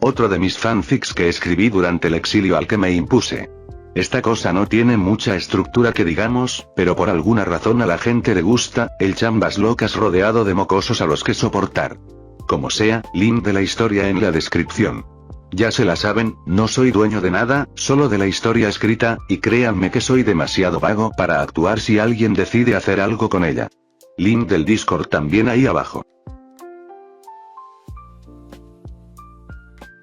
Otro de mis fanfics que escribí durante el exilio al que me impuse. Esta cosa no tiene mucha estructura que digamos, pero por alguna razón a la gente le gusta, el chambas locas rodeado de mocosos a los que soportar. Como sea, link de la historia en la descripción. Ya se la saben, no soy dueño de nada, solo de la historia escrita, y créanme que soy demasiado vago para actuar si alguien decide hacer algo con ella. Link del Discord también ahí abajo.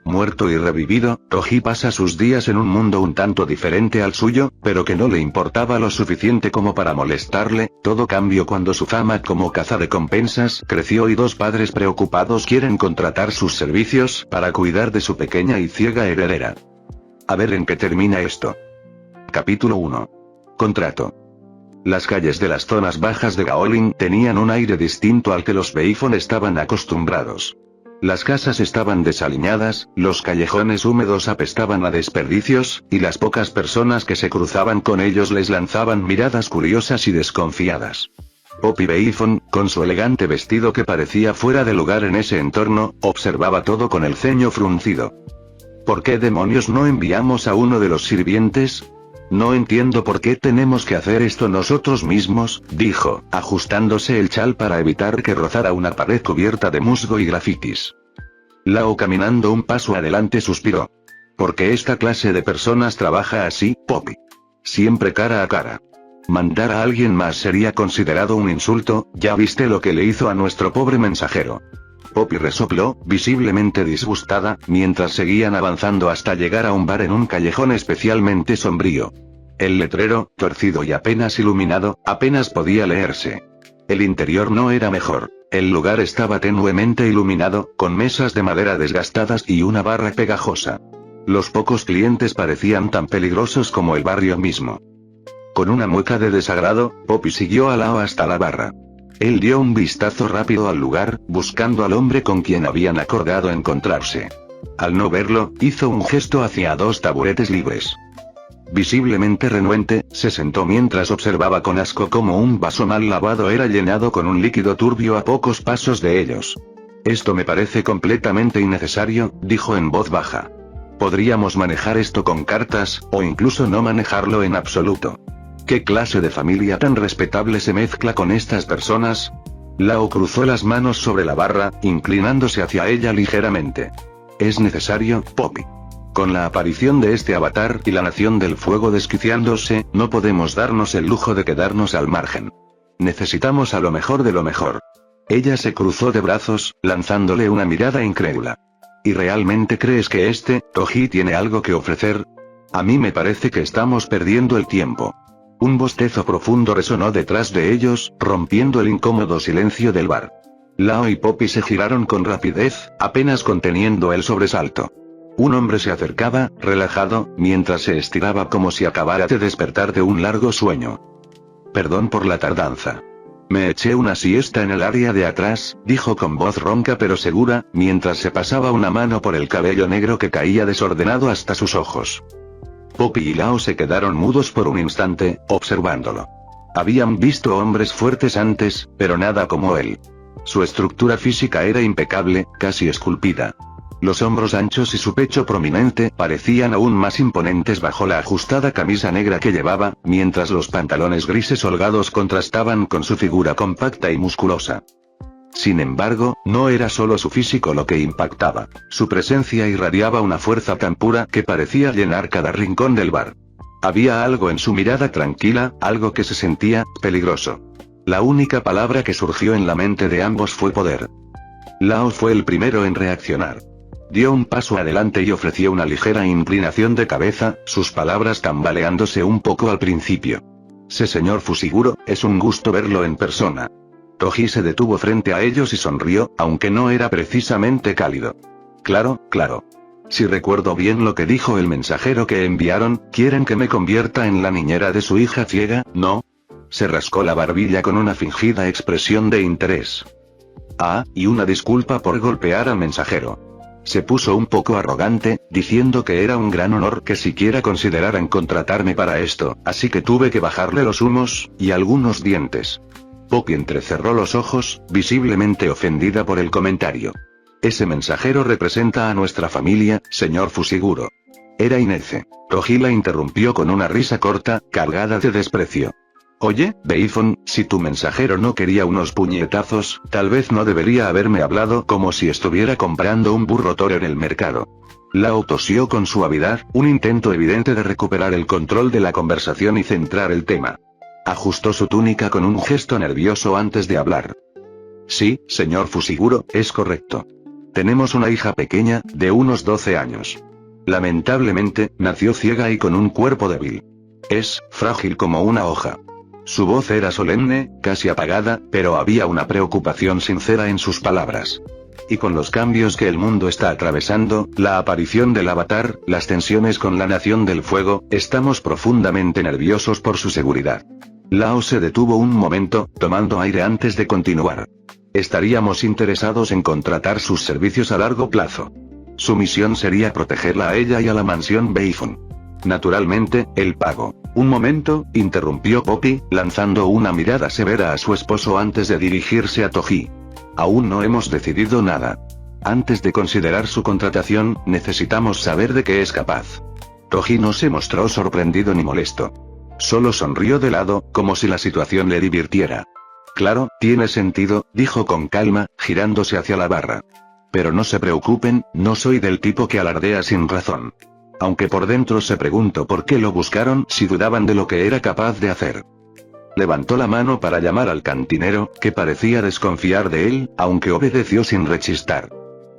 Muerto y revivido, Toji pasa sus días en un mundo un tanto diferente al suyo, pero que no le importaba lo suficiente como para molestarle. Todo cambió cuando su fama como cazarecompensas creció y dos padres preocupados quieren contratar sus servicios para cuidar de su pequeña y ciega heredera. A ver en qué termina esto. Capítulo 1. Contrato. Las calles de las zonas bajas de Gaolin tenían un aire distinto al que los Beifon estaban acostumbrados. Las casas estaban desaliñadas, los callejones húmedos apestaban a desperdicios, y las pocas personas que se cruzaban con ellos les lanzaban miradas curiosas y desconfiadas. Poppy Beifon, con su elegante vestido que parecía fuera de lugar en ese entorno, observaba todo con el ceño fruncido. ¿Por qué demonios no enviamos a uno de los sirvientes? No entiendo por qué tenemos que hacer esto nosotros mismos, dijo, ajustándose el chal para evitar que rozara una pared cubierta de musgo y grafitis. Lao, caminando un paso adelante, suspiró. ¿Por qué esta clase de personas trabaja así, Poppy? Siempre cara a cara. Mandar a alguien más sería considerado un insulto, ya viste lo que le hizo a nuestro pobre mensajero. Poppy resopló, visiblemente disgustada, mientras seguían avanzando hasta llegar a un bar en un callejón especialmente sombrío. El letrero, torcido y apenas iluminado, apenas podía leerse. El interior no era mejor. El lugar estaba tenuemente iluminado, con mesas de madera desgastadas y una barra pegajosa. Los pocos clientes parecían tan peligrosos como el barrio mismo. Con una mueca de desagrado, Poppy siguió a Lao hasta la barra. Él dio un vistazo rápido al lugar, buscando al hombre con quien habían acordado encontrarse. Al no verlo, hizo un gesto hacia dos taburetes libres. Visiblemente renuente, se sentó mientras observaba con asco cómo un vaso mal lavado era llenado con un líquido turbio a pocos pasos de ellos. Esto me parece completamente innecesario, dijo en voz baja. Podríamos manejar esto con cartas, o incluso no manejarlo en absoluto. ¿Qué clase de familia tan respetable se mezcla con estas personas? Lao cruzó las manos sobre la barra, inclinándose hacia ella ligeramente. Es necesario, Poppy. Con la aparición de este avatar y la Nación del Fuego desquiciándose, no podemos darnos el lujo de quedarnos al margen. Necesitamos a lo mejor de lo mejor. Ella se cruzó de brazos, lanzándole una mirada incrédula. ¿Y realmente crees que Toji tiene algo que ofrecer? A mí me parece que estamos perdiendo el tiempo. Un bostezo profundo resonó detrás de ellos, rompiendo el incómodo silencio del bar. Lao y Poppy se giraron con rapidez, apenas conteniendo el sobresalto. Un hombre se acercaba, relajado, mientras se estiraba como si acabara de despertar de un largo sueño. Perdón por la tardanza. Me eché una siesta en el área de atrás, dijo con voz ronca pero segura, mientras se pasaba una mano por el cabello negro que caía desordenado hasta sus ojos. Poppy y Lao se quedaron mudos por un instante, observándolo. Habían visto hombres fuertes antes, pero nada como él. Su estructura física era impecable, casi esculpida. Los hombros anchos y su pecho prominente parecían aún más imponentes bajo la ajustada camisa negra que llevaba, mientras los pantalones grises holgados contrastaban con su figura compacta y musculosa. Sin embargo, no era solo su físico lo que impactaba. Su presencia irradiaba una fuerza tan pura que parecía llenar cada rincón del bar. Había algo en su mirada tranquila, algo que se sentía peligroso. La única palabra que surgió en la mente de ambos fue poder. Lao fue el primero en reaccionar. Dio un paso adelante y ofreció una ligera inclinación de cabeza, sus palabras tambaleándose un poco al principio. Señor Fushiguro, es un gusto verlo en persona. Toji se detuvo frente a ellos y sonrió, aunque no era precisamente cálido. Claro. Si recuerdo bien lo que dijo el mensajero que enviaron, quieren que me convierta en la niñera de su hija ciega, ¿no? Se rascó la barbilla con una fingida expresión de interés. Y una disculpa por golpear al mensajero. Se puso un poco arrogante, diciendo que era un gran honor que siquiera consideraran contratarme para esto, así que tuve que bajarle los humos, y algunos dientes. Poppy entrecerró los ojos, visiblemente ofendida por el comentario. Ese mensajero representa a nuestra familia, señor Fushiguro. Era Ineze. Toji la interrumpió con una risa corta, cargada de desprecio. Oye, Beifon, si tu mensajero no quería unos puñetazos, tal vez no debería haberme hablado como si estuviera comprando un burro toro en el mercado. Lao tosió con suavidad, un intento evidente de recuperar el control de la conversación y centrar el tema. Ajustó su túnica con un gesto nervioso antes de hablar. Sí, señor Fushiguro, es correcto. Tenemos una hija pequeña, de unos 12 años. Lamentablemente, nació ciega y con un cuerpo débil. Es frágil como una hoja. Su voz era solemne, casi apagada, pero había una preocupación sincera en sus palabras. Y con los cambios que el mundo está atravesando, la aparición del avatar, las tensiones con la Nación del Fuego, estamos profundamente nerviosos por su seguridad. Lao se detuvo un momento, tomando aire antes de continuar. Estaríamos interesados en contratar sus servicios a largo plazo. Su misión sería protegerla a ella y a la mansión Beifon. Naturalmente, el pago. Un momento, interrumpió Poppy, lanzando una mirada severa a su esposo antes de dirigirse a Toji. Aún no hemos decidido nada. Antes de considerar su contratación, necesitamos saber de qué es capaz. Toji no se mostró sorprendido ni molesto. Solo sonrió de lado, como si la situación le divirtiera. Claro, tiene sentido, dijo con calma, girándose hacia la barra. Pero no se preocupen, no soy del tipo que alardea sin razón. Aunque por dentro se preguntó por qué lo buscaron si dudaban de lo que era capaz de hacer. Levantó la mano para llamar al cantinero, que parecía desconfiar de él, aunque obedeció sin rechistar.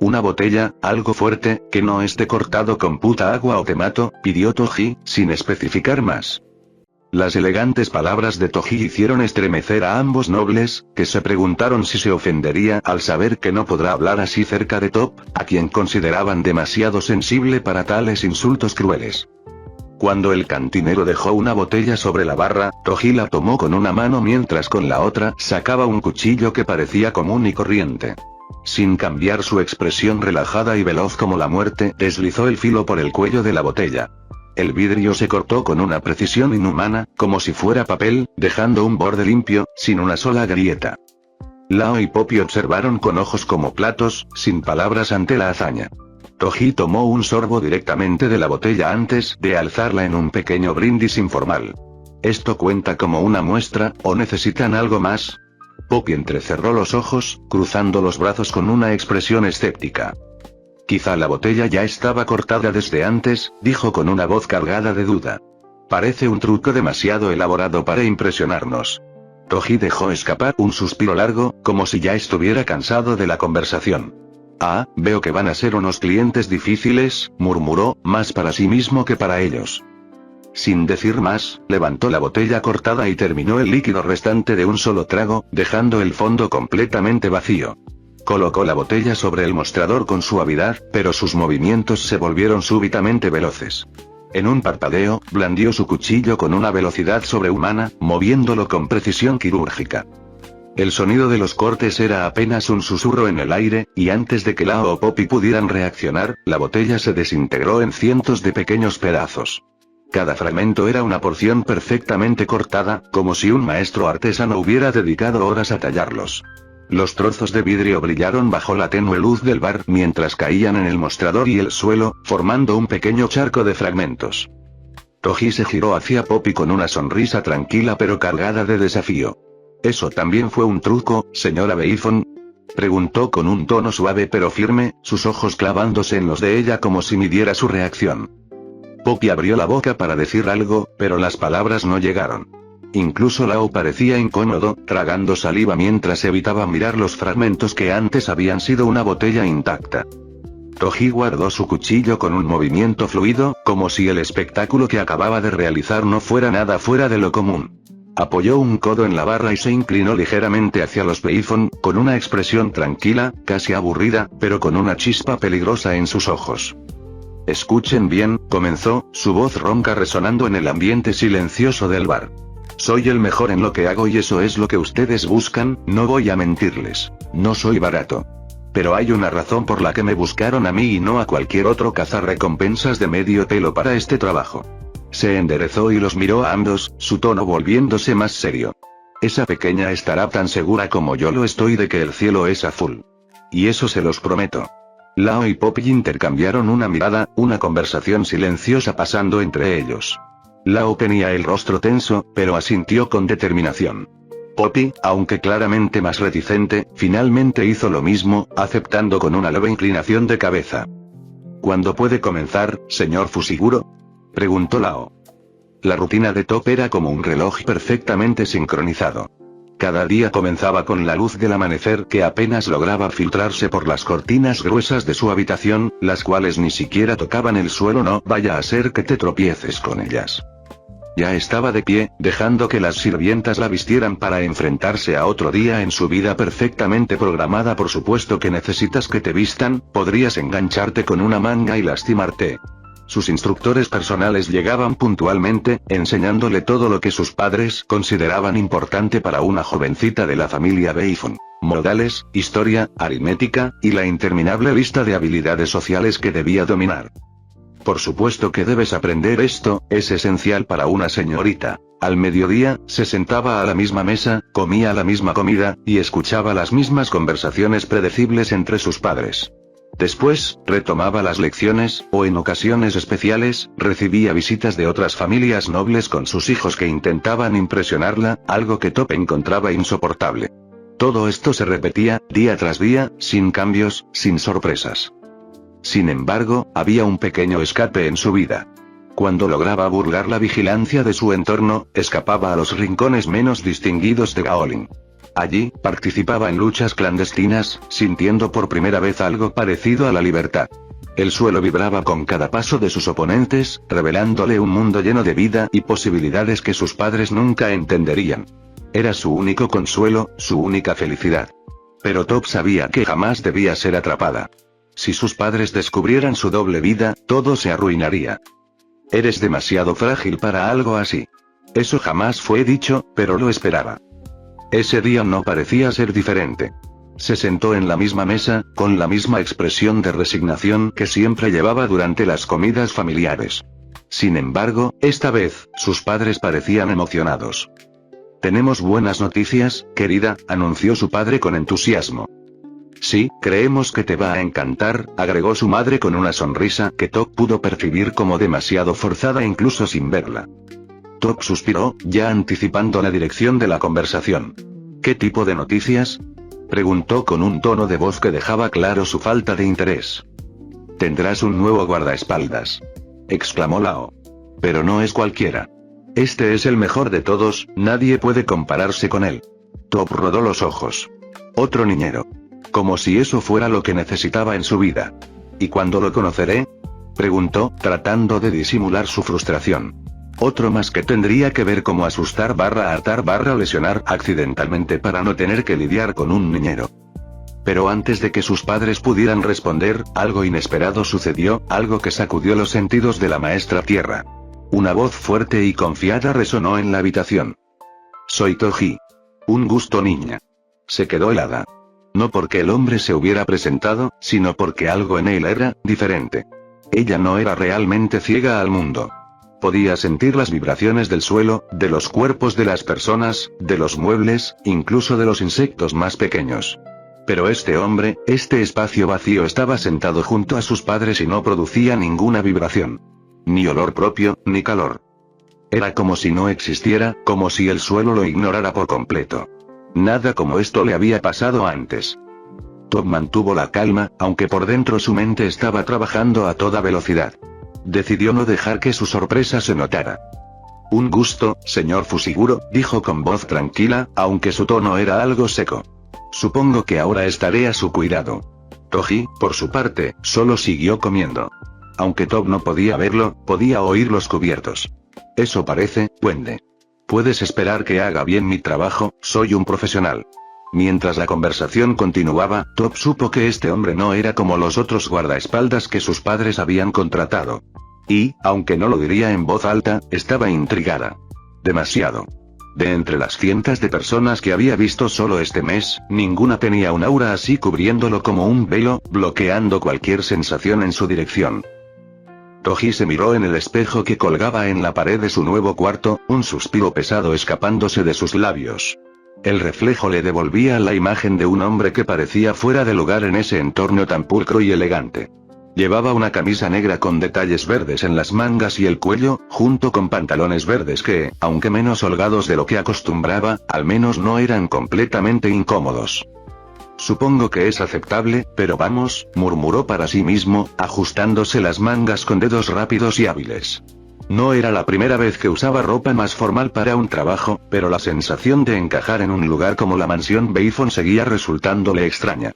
Una botella, algo fuerte, que no esté cortado con puta agua o te mato, pidió Toji, sin especificar más. Las elegantes palabras de Toji hicieron estremecer a ambos nobles, que se preguntaron si se ofendería al saber que no podrá hablar así cerca de Top, a quien consideraban demasiado sensible para tales insultos crueles. Cuando el cantinero dejó una botella sobre la barra, Toji la tomó con una mano mientras con la otra sacaba un cuchillo que parecía común y corriente. Sin cambiar su expresión relajada y veloz como la muerte, deslizó el filo por el cuello de la botella. El vidrio se cortó con una precisión inhumana, como si fuera papel, dejando un borde limpio, sin una sola grieta. Lao y Poppy observaron con ojos como platos, sin palabras ante la hazaña. Toji tomó un sorbo directamente de la botella antes de alzarla en un pequeño brindis informal. ¿Esto cuenta como una muestra, o necesitan algo más? Poppy entrecerró los ojos, cruzando los brazos con una expresión escéptica. Quizá la botella ya estaba cortada desde antes, dijo con una voz cargada de duda. Parece un truco demasiado elaborado para impresionarnos. Toji dejó escapar un suspiro largo, como si ya estuviera cansado de la conversación. Ah, veo que van a ser unos clientes difíciles, murmuró, más para sí mismo que para ellos. Sin decir más, levantó la botella cortada y terminó el líquido restante de un solo trago, dejando el fondo completamente vacío. Colocó la botella sobre el mostrador con suavidad, pero sus movimientos se volvieron súbitamente veloces. En un parpadeo, blandió su cuchillo con una velocidad sobrehumana, moviéndolo con precisión quirúrgica. El sonido de los cortes era apenas un susurro en el aire, y antes de que Lao o Poppy pudieran reaccionar, la botella se desintegró en cientos de pequeños pedazos. Cada fragmento era una porción perfectamente cortada, como si un maestro artesano hubiera dedicado horas a tallarlos. Los trozos de vidrio brillaron bajo la tenue luz del bar mientras caían en el mostrador y el suelo, formando un pequeño charco de fragmentos. Toji se giró hacia Poppy con una sonrisa tranquila pero cargada de desafío. ¿Eso también fue un truco, señora Beifon? Preguntó con un tono suave pero firme, sus ojos clavándose en los de ella como si midiera su reacción. Poppy abrió la boca para decir algo, pero las palabras no llegaron. Incluso Lao parecía incómodo, tragando saliva mientras evitaba mirar los fragmentos que antes habían sido una botella intacta. Toji guardó su cuchillo con un movimiento fluido, como si el espectáculo que acababa de realizar no fuera nada fuera de lo común. Apoyó un codo en la barra y se inclinó ligeramente hacia los Beifon, con una expresión tranquila, casi aburrida, pero con una chispa peligrosa en sus ojos. Escuchen bien, comenzó, su voz ronca resonando en el ambiente silencioso del bar. Soy el mejor en lo que hago y eso es lo que ustedes buscan, no voy a mentirles. No soy barato. Pero hay una razón por la que me buscaron a mí y no a cualquier otro cazarrecompensas de medio pelo para este trabajo. Se enderezó y los miró a ambos, su tono volviéndose más serio. Esa pequeña estará tan segura como yo lo estoy de que el cielo es azul. y eso se los prometo. Lao y Poppy intercambiaron una mirada, una conversación silenciosa pasando entre ellos. Lao tenía el rostro tenso, pero asintió con determinación. Poppy, aunque claramente más reticente, finalmente hizo lo mismo, aceptando con una leve inclinación de cabeza. ¿Cuándo puede comenzar, señor Fushiguro?, preguntó Lao. La rutina de Top era como un reloj perfectamente sincronizado. Cada día comenzaba con la luz del amanecer que apenas lograba filtrarse por las cortinas gruesas de su habitación, las cuales ni siquiera tocaban el suelo, no vaya a ser que te tropieces con ellas. Ya estaba de pie, dejando que las sirvientas la vistieran para enfrentarse a otro día en su vida perfectamente programada. Por supuesto que necesitas que te vistan, podrías engancharte con una manga y lastimarte. Sus instructores personales llegaban puntualmente, enseñándole todo lo que sus padres consideraban importante para una jovencita de la familia Beifun: modales, historia, aritmética, y la interminable lista de habilidades sociales que debía dominar. Por supuesto que debes aprender esto, es esencial para una señorita. Al mediodía, se sentaba a la misma mesa, comía la misma comida, y escuchaba las mismas conversaciones predecibles entre sus padres. Después, retomaba las lecciones, o en ocasiones especiales, recibía visitas de otras familias nobles con sus hijos que intentaban impresionarla, algo que Top encontraba insoportable. Todo esto se repetía, día tras día, sin cambios, sin sorpresas. Sin embargo, había un pequeño escape en su vida. Cuando lograba burlar la vigilancia de su entorno, escapaba a los rincones menos distinguidos de Gaolin. Allí, participaba en luchas clandestinas, sintiendo por primera vez algo parecido a la libertad. El suelo vibraba con cada paso de sus oponentes, revelándole un mundo lleno de vida y posibilidades que sus padres nunca entenderían. Era su único consuelo, su única felicidad. Pero Top sabía que jamás debía ser atrapada. Si sus padres descubrieran su doble vida, todo se arruinaría. Eres demasiado frágil para algo así. Eso jamás fue dicho, pero lo esperaba. Ese día no parecía ser diferente. Se sentó en la misma mesa, con la misma expresión de resignación que siempre llevaba durante las comidas familiares. Sin embargo, esta vez, sus padres parecían emocionados. «Tenemos buenas noticias, querida», anunció su padre con entusiasmo. «Sí, creemos que te va a encantar», agregó su madre con una sonrisa que Top pudo percibir como demasiado forzada incluso sin verla. Top suspiró, ya anticipando la dirección de la conversación. «¿Qué tipo de noticias?», preguntó con un tono de voz que dejaba claro su falta de interés. «Tendrás un nuevo guardaespaldas», exclamó Lao. «Pero no es cualquiera. Este es el mejor de todos, nadie puede compararse con él». Top rodó los ojos. «Otro niñero. Como si eso fuera lo que necesitaba en su vida». «¿Y cuándo lo conoceré?», preguntó, tratando de disimular su frustración. «Otro más que tendría que ver cómo asustar hartar lesionar accidentalmente para no tener que lidiar con un niñero». Pero antes de que sus padres pudieran responder, algo inesperado sucedió, algo que sacudió los sentidos de la maestra tierra. Una voz fuerte y confiada resonó en la habitación. «Soy Toji. Un gusto, niña». Se quedó helada. No porque el hombre se hubiera presentado, sino porque algo en él era diferente. Ella no era realmente ciega al mundo. Podía sentir las vibraciones del suelo, de los cuerpos de las personas, de los muebles, incluso de los insectos más pequeños. Pero este hombre, este espacio vacío, estaba sentado junto a sus padres y no producía ninguna vibración. Ni olor propio, ni calor. Era como si no existiera, como si el suelo lo ignorara por completo. Nada como esto le había pasado antes. Top mantuvo la calma, aunque por dentro su mente estaba trabajando a toda velocidad. Decidió no dejar que su sorpresa se notara. «Un gusto, señor Fushiguro», dijo con voz tranquila, aunque su tono era algo seco. «Supongo que ahora estaré a su cuidado». Toji, por su parte, solo siguió comiendo. Aunque Top no podía verlo, podía oír los cubiertos. «Eso parece, duende. Puedes esperar que haga bien mi trabajo, soy un profesional». Mientras la conversación continuaba, Top supo que este hombre no era como los otros guardaespaldas que sus padres habían contratado. Y, aunque no lo diría en voz alta, estaba intrigada. Demasiado. De entre las cientos de personas que había visto solo este mes, ninguna tenía un aura así cubriéndolo como un velo, bloqueando cualquier sensación en su dirección. Toji se miró en el espejo que colgaba en la pared de su nuevo cuarto, un suspiro pesado escapándose de sus labios. El reflejo le devolvía la imagen de un hombre que parecía fuera de lugar en ese entorno tan pulcro y elegante. Llevaba una camisa negra con detalles verdes en las mangas y el cuello, junto con pantalones verdes que, aunque menos holgados de lo que acostumbraba, al menos no eran completamente incómodos. Supongo que es aceptable, pero vamos, murmuró para sí mismo, ajustándose las mangas con dedos rápidos y hábiles. No era la primera vez que usaba ropa más formal para un trabajo, pero la sensación de encajar en un lugar como la mansión Beifon seguía resultándole extraña.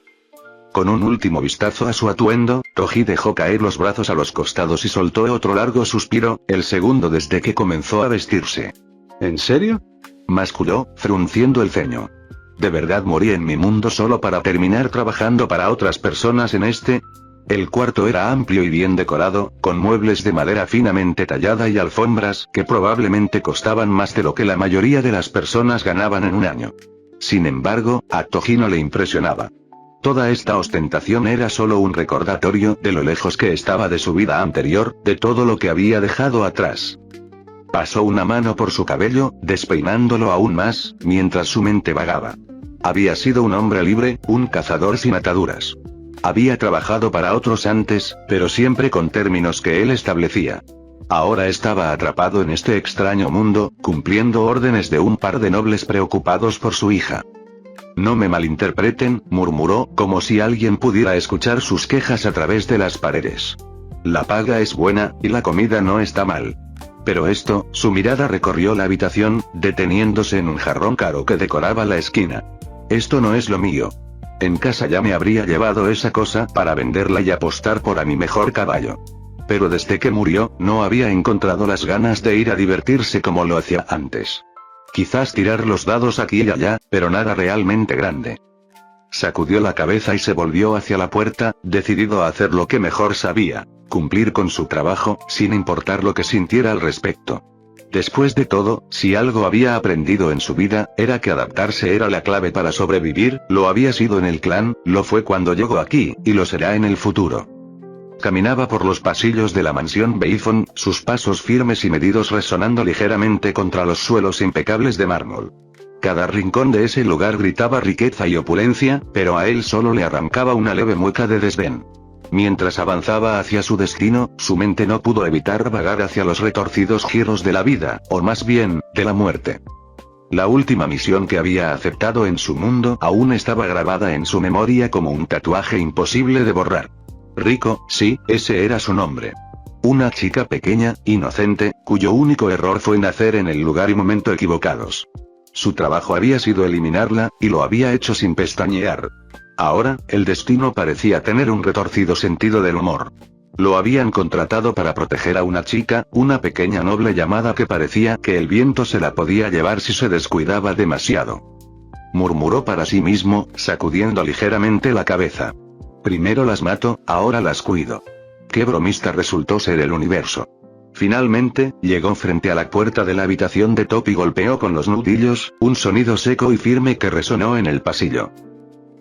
Con un último vistazo a su atuendo, Toji dejó caer los brazos a los costados y soltó otro largo suspiro, el segundo desde que comenzó a vestirse. ¿En serio?, masculló, frunciendo el ceño. ¿De verdad morí en mi mundo solo para terminar trabajando para otras personas en este? El cuarto era amplio y bien decorado, con muebles de madera finamente tallada y alfombras que probablemente costaban más de lo que la mayoría de las personas ganaban en un año. Sin embargo, a Toji no le impresionaba. Toda esta ostentación era solo un recordatorio de lo lejos que estaba de su vida anterior, de todo lo que había dejado atrás. Pasó una mano por su cabello, despeinándolo aún más, mientras su mente vagaba. Había sido un hombre libre, un cazador sin ataduras. Había trabajado para otros antes, pero siempre con términos que él establecía. Ahora estaba atrapado en este extraño mundo, cumpliendo órdenes de un par de nobles preocupados por su hija. No me malinterpreten, murmuró, como si alguien pudiera escuchar sus quejas a través de las paredes. La paga es buena, y la comida no está mal. Pero esto, su mirada recorrió la habitación, deteniéndose en un jarrón caro que decoraba la esquina. Esto no es lo mío. En casa ya me habría llevado esa cosa para venderla y apostar por a mi mejor caballo. Pero desde que murió, no había encontrado las ganas de ir a divertirse como lo hacía antes. Quizás tirar los dados aquí y allá, pero nada realmente grande. Sacudió la cabeza y se volvió hacia la puerta, decidido a hacer lo que mejor sabía, cumplir con su trabajo, sin importar lo que sintiera al respecto. Después de todo, si algo había aprendido en su vida, era que adaptarse era la clave para sobrevivir, lo había sido en el clan, lo fue cuando llegó aquí, y lo será en el futuro. Caminaba por los pasillos de la mansión Beifon, sus pasos firmes y medidos resonando ligeramente contra los suelos impecables de mármol. Cada rincón de ese lugar gritaba riqueza y opulencia, pero a él solo le arrancaba una leve mueca de desdén. Mientras avanzaba hacia su destino, su mente no pudo evitar vagar hacia los retorcidos giros de la vida, o más bien, de la muerte. La última misión que había aceptado en su mundo aún estaba grabada en su memoria como un tatuaje imposible de borrar. Riko, sí, ese era su nombre. Una chica pequeña, inocente, cuyo único error fue nacer en el lugar y momento equivocados. Su trabajo había sido eliminarla, y lo había hecho sin pestañear. Ahora, el destino parecía tener un retorcido sentido del humor. Lo habían contratado para proteger a una chica, una pequeña noble llamada que parecía que el viento se la podía llevar si se descuidaba demasiado. Murmuró para sí mismo, sacudiendo ligeramente la cabeza. Primero las mato, ahora las cuido. Qué bromista resultó ser el universo. Finalmente, llegó frente a la puerta de la habitación de Top y golpeó con los nudillos, un sonido seco y firme que resonó en el pasillo.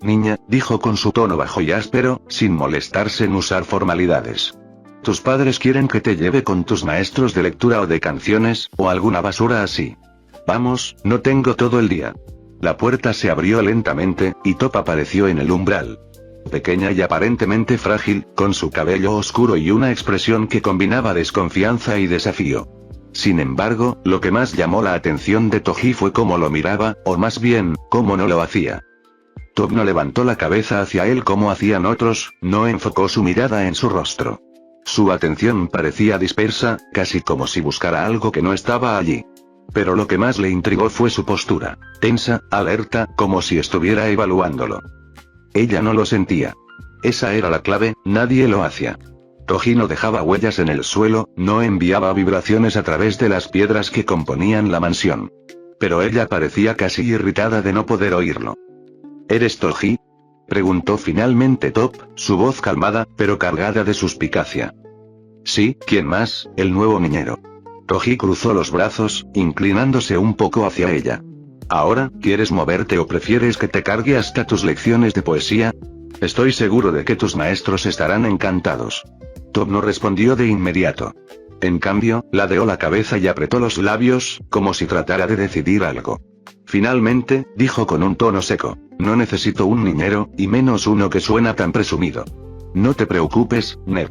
Niña, dijo con su tono bajo y áspero, sin molestarse en usar formalidades. Tus padres quieren que te lleve con tus maestros de lectura o de canciones, o alguna basura así. Vamos, no tengo todo el día. La puerta se abrió lentamente, y Top apareció en el umbral. Pequeña y aparentemente frágil, con su cabello oscuro y una expresión que combinaba desconfianza y desafío. Sin embargo, lo que más llamó la atención de Toji fue cómo lo miraba, o más bien, cómo no lo hacía. Top no levantó la cabeza hacia él como hacían otros, no enfocó su mirada en su rostro. Su atención parecía dispersa, casi como si buscara algo que no estaba allí. Pero lo que más le intrigó fue su postura, tensa, alerta, como si estuviera evaluándolo. Ella no lo sentía. Esa era la clave, nadie lo hacía. Toji no dejaba huellas en el suelo, no enviaba vibraciones a través de las piedras que componían la mansión. Pero ella parecía casi irritada de no poder oírlo. ¿Eres Toji?, preguntó finalmente Top, su voz calmada, pero cargada de suspicacia. Sí, ¿quién más? El nuevo niñero. Toji cruzó los brazos, inclinándose un poco hacia ella. ¿Ahora, quieres moverte o prefieres que te cargue hasta tus lecciones de poesía? Estoy seguro de que tus maestros estarán encantados. Top no respondió de inmediato. En cambio, ladeó la cabeza y apretó los labios, como si tratara de decidir algo. Finalmente, dijo con un tono seco. No necesito un niñero, y menos uno que suena tan presumido. No te preocupes, Ned.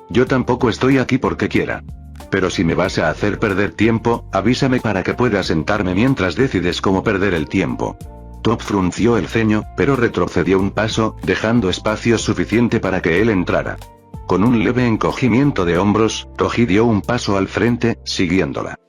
Yo tampoco estoy aquí porque quiera. Pero si me vas a hacer perder tiempo, avísame para que pueda sentarme mientras decides cómo perder el tiempo. Top frunció el ceño, pero retrocedió un paso, dejando espacio suficiente para que él entrara. Con un leve encogimiento de hombros, Toji dio un paso al frente, siguiéndola.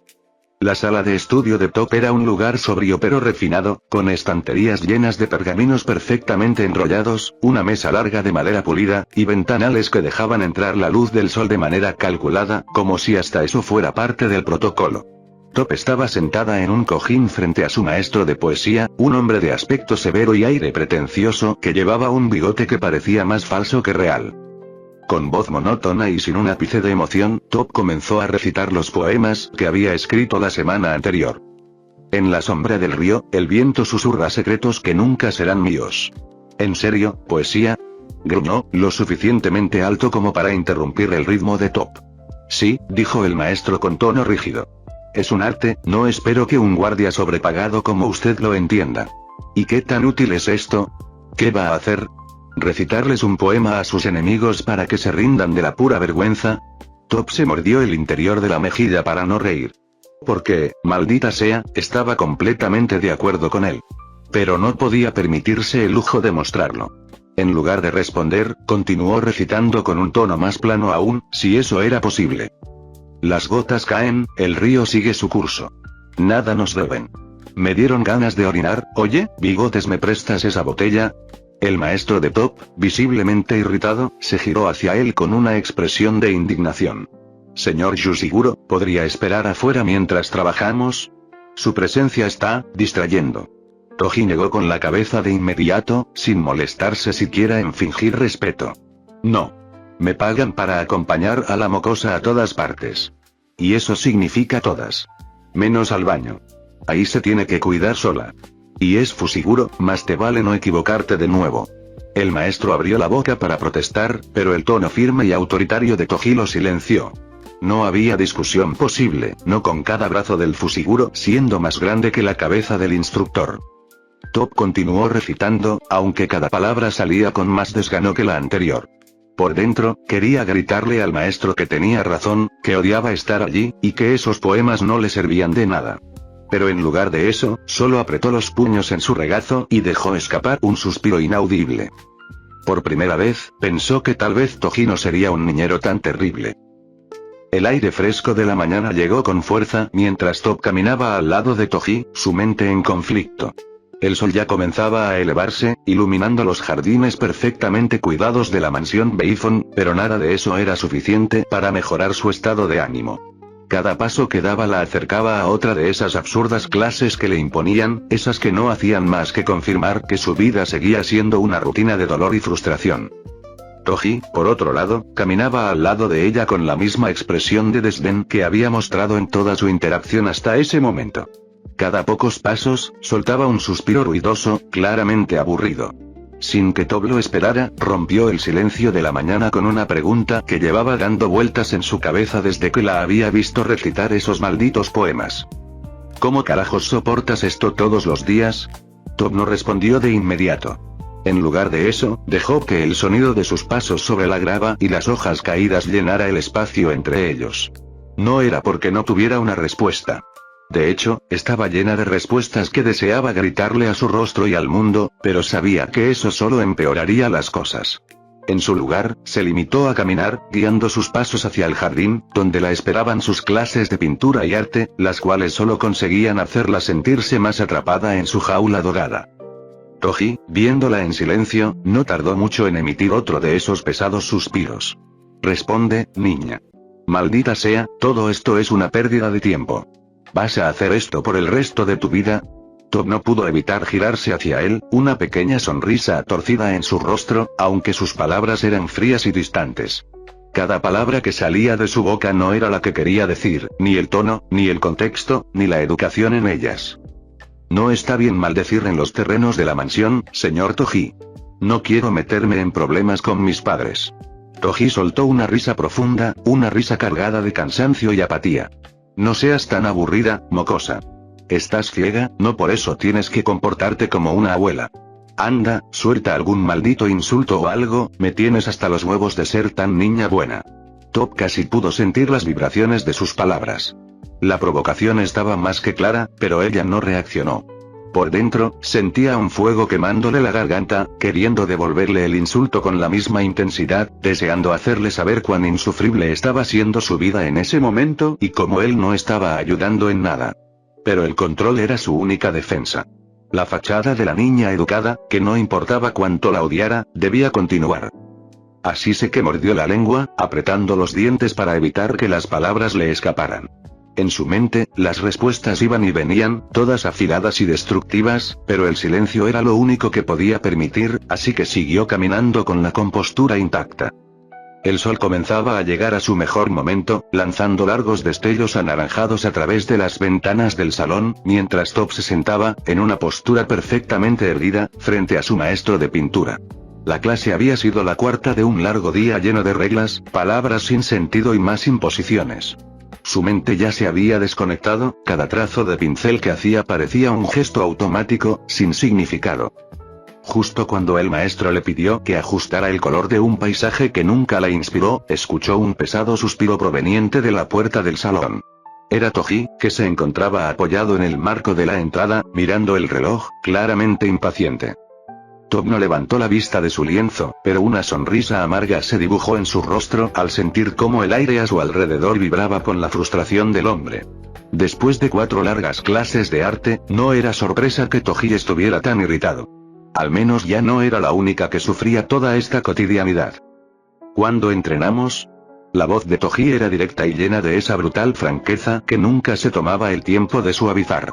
La sala de estudio de Top era un lugar sobrio pero refinado, con estanterías llenas de pergaminos perfectamente enrollados, una mesa larga de madera pulida, y ventanales que dejaban entrar la luz del sol de manera calculada, como si hasta eso fuera parte del protocolo. Top estaba sentada en un cojín frente a su maestro de poesía, un hombre de aspecto severo y aire pretencioso que llevaba un bigote que parecía más falso que real. Con voz monótona y sin un ápice de emoción, Top comenzó a recitar los poemas que había escrito la semana anterior. En la sombra del río, el viento susurra secretos que nunca serán míos. ¿En serio, poesía? Gruñó, lo suficientemente alto como para interrumpir el ritmo de Top. Sí, dijo el maestro con tono rígido. Es un arte, no espero que un guardia sobrepagado como usted lo entienda. ¿Y qué tan útil es esto? ¿Qué va a hacer? ¿Recitarles un poema a sus enemigos para que se rindan de la pura vergüenza? Top se mordió el interior de la mejilla para no reír. Porque, maldita sea, estaba completamente de acuerdo con él. Pero no podía permitirse el lujo de mostrarlo. En lugar de responder, continuó recitando con un tono más plano aún, si eso era posible. Las gotas caen, el río sigue su curso. Nada nos deben. Me dieron ganas de orinar. Oye, Bigotes, ¿me prestas esa botella? El maestro de Top, visiblemente irritado, se giró hacia él con una expresión de indignación. Señor Yusiguro, ¿podría esperar afuera mientras trabajamos? Su presencia está distrayendo. Toji negó con la cabeza de inmediato, sin molestarse siquiera en fingir respeto. No. Me pagan para acompañar a la mocosa a todas partes. Y eso significa todas. Menos al baño. Ahí se tiene que cuidar sola. Y es Fusiguro, más te vale no equivocarte de nuevo. El maestro abrió la boca para protestar, pero el tono firme y autoritario de Toji lo silenció. No había discusión posible, no con cada brazo del Fusiguro siendo más grande que la cabeza del instructor. Top continuó recitando, aunque cada palabra salía con más desgano que la anterior. Por dentro, quería gritarle al maestro que tenía razón, que odiaba estar allí, y que esos poemas no le servían de nada. Pero en lugar de eso, solo apretó los puños en su regazo y dejó escapar un suspiro inaudible. Por primera vez, pensó que tal vez Toji no sería un niñero tan terrible. El aire fresco de la mañana llegó con fuerza mientras Top caminaba al lado de Toji, su mente en conflicto. El sol ya comenzaba a elevarse, iluminando los jardines perfectamente cuidados de la mansión Beifon, pero nada de eso era suficiente para mejorar su estado de ánimo. Cada paso que daba la acercaba a otra de esas absurdas clases que le imponían, esas que no hacían más que confirmar que su vida seguía siendo una rutina de dolor y frustración. Toji, por otro lado, caminaba al lado de ella con la misma expresión de desdén que había mostrado en toda su interacción hasta ese momento. Cada pocos pasos, soltaba un suspiro ruidoso, claramente aburrido. Sin que Top lo esperara, rompió el silencio de la mañana con una pregunta que llevaba dando vueltas en su cabeza desde que la había visto recitar esos malditos poemas. ¿Cómo carajos soportas esto todos los días? Top no respondió de inmediato. En lugar de eso, dejó que el sonido de sus pasos sobre la grava y las hojas caídas llenara el espacio entre ellos. No era porque no tuviera una respuesta. De hecho, estaba llena de respuestas que deseaba gritarle a su rostro y al mundo, pero sabía que eso solo empeoraría las cosas. En su lugar, se limitó a caminar, guiando sus pasos hacia el jardín, donde la esperaban sus clases de pintura y arte, las cuales solo conseguían hacerla sentirse más atrapada en su jaula dorada. Toji, viéndola en silencio, no tardó mucho en emitir otro de esos pesados suspiros. Responde, niña. Maldita sea, todo esto es una pérdida de tiempo. ¿Vas a hacer esto por el resto de tu vida? Top no pudo evitar girarse hacia él, una pequeña sonrisa torcida en su rostro, aunque sus palabras eran frías y distantes. Cada palabra que salía de su boca no era la que quería decir, ni el tono, ni el contexto, ni la educación en ellas. No está bien maldecir en los terrenos de la mansión, señor Toji. No quiero meterme en problemas con mis padres. Toji soltó una risa profunda, una risa cargada de cansancio y apatía. No seas tan aburrida, mocosa. estás ciega, no por eso tienes que comportarte como una abuela. Anda, suelta algún maldito insulto o algo, me tienes hasta los huevos de ser tan niña buena. Top casi pudo sentir las vibraciones de sus palabras. La provocación estaba más que clara, pero ella no reaccionó. Por dentro, sentía un fuego quemándole la garganta, queriendo devolverle el insulto con la misma intensidad, deseando hacerle saber cuán insufrible estaba siendo su vida en ese momento y cómo él no estaba ayudando en nada. Pero el control era su única defensa. La fachada de la niña educada, que no importaba cuánto la odiara, debía continuar. Así se que mordió la lengua, apretando los dientes para evitar que las palabras le escaparan. En su mente, las respuestas iban y venían, todas afiladas y destructivas, pero el silencio era lo único que podía permitir, así que siguió caminando con la compostura intacta. El sol comenzaba a llegar a su mejor momento, lanzando largos destellos anaranjados a través de las ventanas del salón, mientras Top se sentaba, en una postura perfectamente erguida, frente a su maestro de pintura. La clase había sido la cuarta de un largo día lleno de reglas, palabras sin sentido y más imposiciones. Su mente ya se había desconectado, cada trazo de pincel que hacía parecía un gesto automático, sin significado. Justo cuando el maestro le pidió que ajustara el color de un paisaje que nunca la inspiró, escuchó un pesado suspiro proveniente de la puerta del salón. Era Toji, que se encontraba apoyado en el marco de la entrada, mirando el reloj, claramente impaciente. Top no levantó la vista de su lienzo, pero una sonrisa amarga se dibujó en su rostro al sentir cómo el aire a su alrededor vibraba con la frustración del hombre. Después de 4 largas clases de arte, no era sorpresa que Toji estuviera tan irritado. Al menos ya no era la única que sufría toda esta cotidianidad. ¿Cuándo entrenamos? La voz de Toji era directa y llena de esa brutal franqueza que nunca se tomaba el tiempo de suavizar.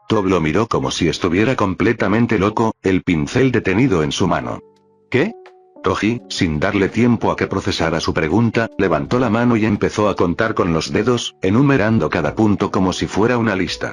Top lo miró como si estuviera completamente loco, el pincel detenido en su mano. ¿Qué? Toji, sin darle tiempo a que procesara su pregunta, levantó la mano y empezó a contar con los dedos, enumerando cada punto como si fuera una lista.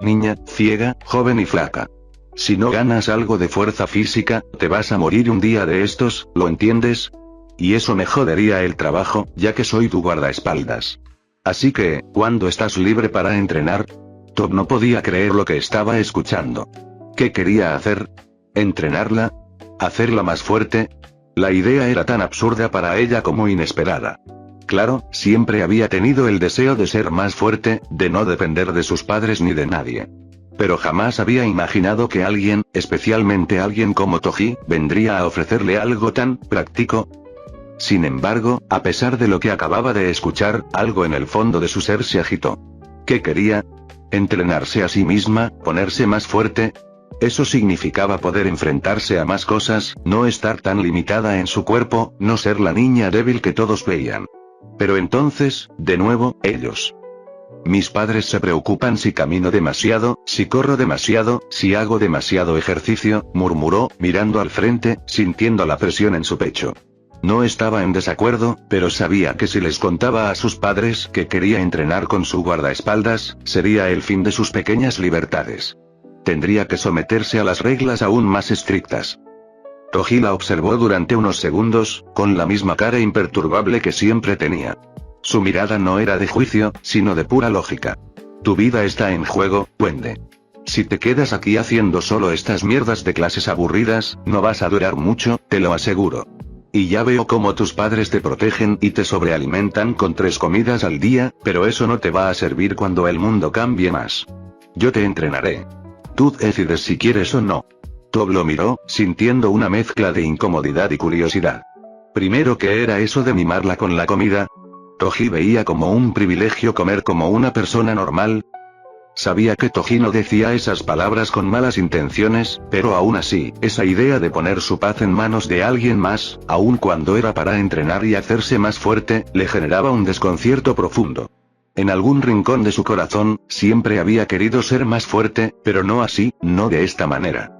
Niña, ciega, joven y flaca. Si no ganas algo de fuerza física, te vas a morir un día de estos, ¿lo entiendes? Y eso me jodería el trabajo, ya que soy tu guardaespaldas. Así que, ¿cuándo estás libre para entrenar? Top no podía creer lo que estaba escuchando. ¿Qué quería hacer? ¿Entrenarla? ¿Hacerla más fuerte? La idea era tan absurda para ella como inesperada. Claro, siempre había tenido el deseo de ser más fuerte, de no depender de sus padres ni de nadie. Pero jamás había imaginado que alguien, especialmente alguien como Toji, vendría a ofrecerle algo tan práctico. Sin embargo, a pesar de lo que acababa de escuchar, algo en el fondo de su ser se agitó. ¿Qué quería? ¿Entrenarse a sí misma, ponerse más fuerte? Eso significaba poder enfrentarse a más cosas, no estar tan limitada en su cuerpo, no ser la niña débil que todos veían. Pero entonces, de nuevo, ellos. Mis padres se preocupan si camino demasiado, si corro demasiado, si hago demasiado ejercicio, murmuró, mirando al frente, sintiendo la presión en su pecho. No estaba en desacuerdo, pero sabía que si les contaba a sus padres que quería entrenar con su guardaespaldas, sería el fin de sus pequeñas libertades. Tendría que someterse a las reglas aún más estrictas. Toji la observó durante unos segundos, con la misma cara imperturbable que siempre tenía. Su mirada no era de juicio, sino de pura lógica. Tu vida está en juego, duende. Si te quedas aquí haciendo solo estas mierdas de clases aburridas, no vas a durar mucho, te lo aseguro. Y ya veo cómo tus padres te protegen y te sobrealimentan con 3 comidas al día, pero eso no te va a servir cuando el mundo cambie más. Yo te entrenaré. Tú decides si quieres o no. Top lo miró, sintiendo una mezcla de incomodidad y curiosidad. Primero, ¿qué era eso de mimarla con la comida? Toji veía como un privilegio comer como una persona normal. Sabía que Toji no decía esas palabras con malas intenciones, pero aún así, esa idea de poner su paz en manos de alguien más, aun cuando era para entrenar y hacerse más fuerte, le generaba un desconcierto profundo. En algún rincón de su corazón, siempre había querido ser más fuerte, pero no así, no de esta manera.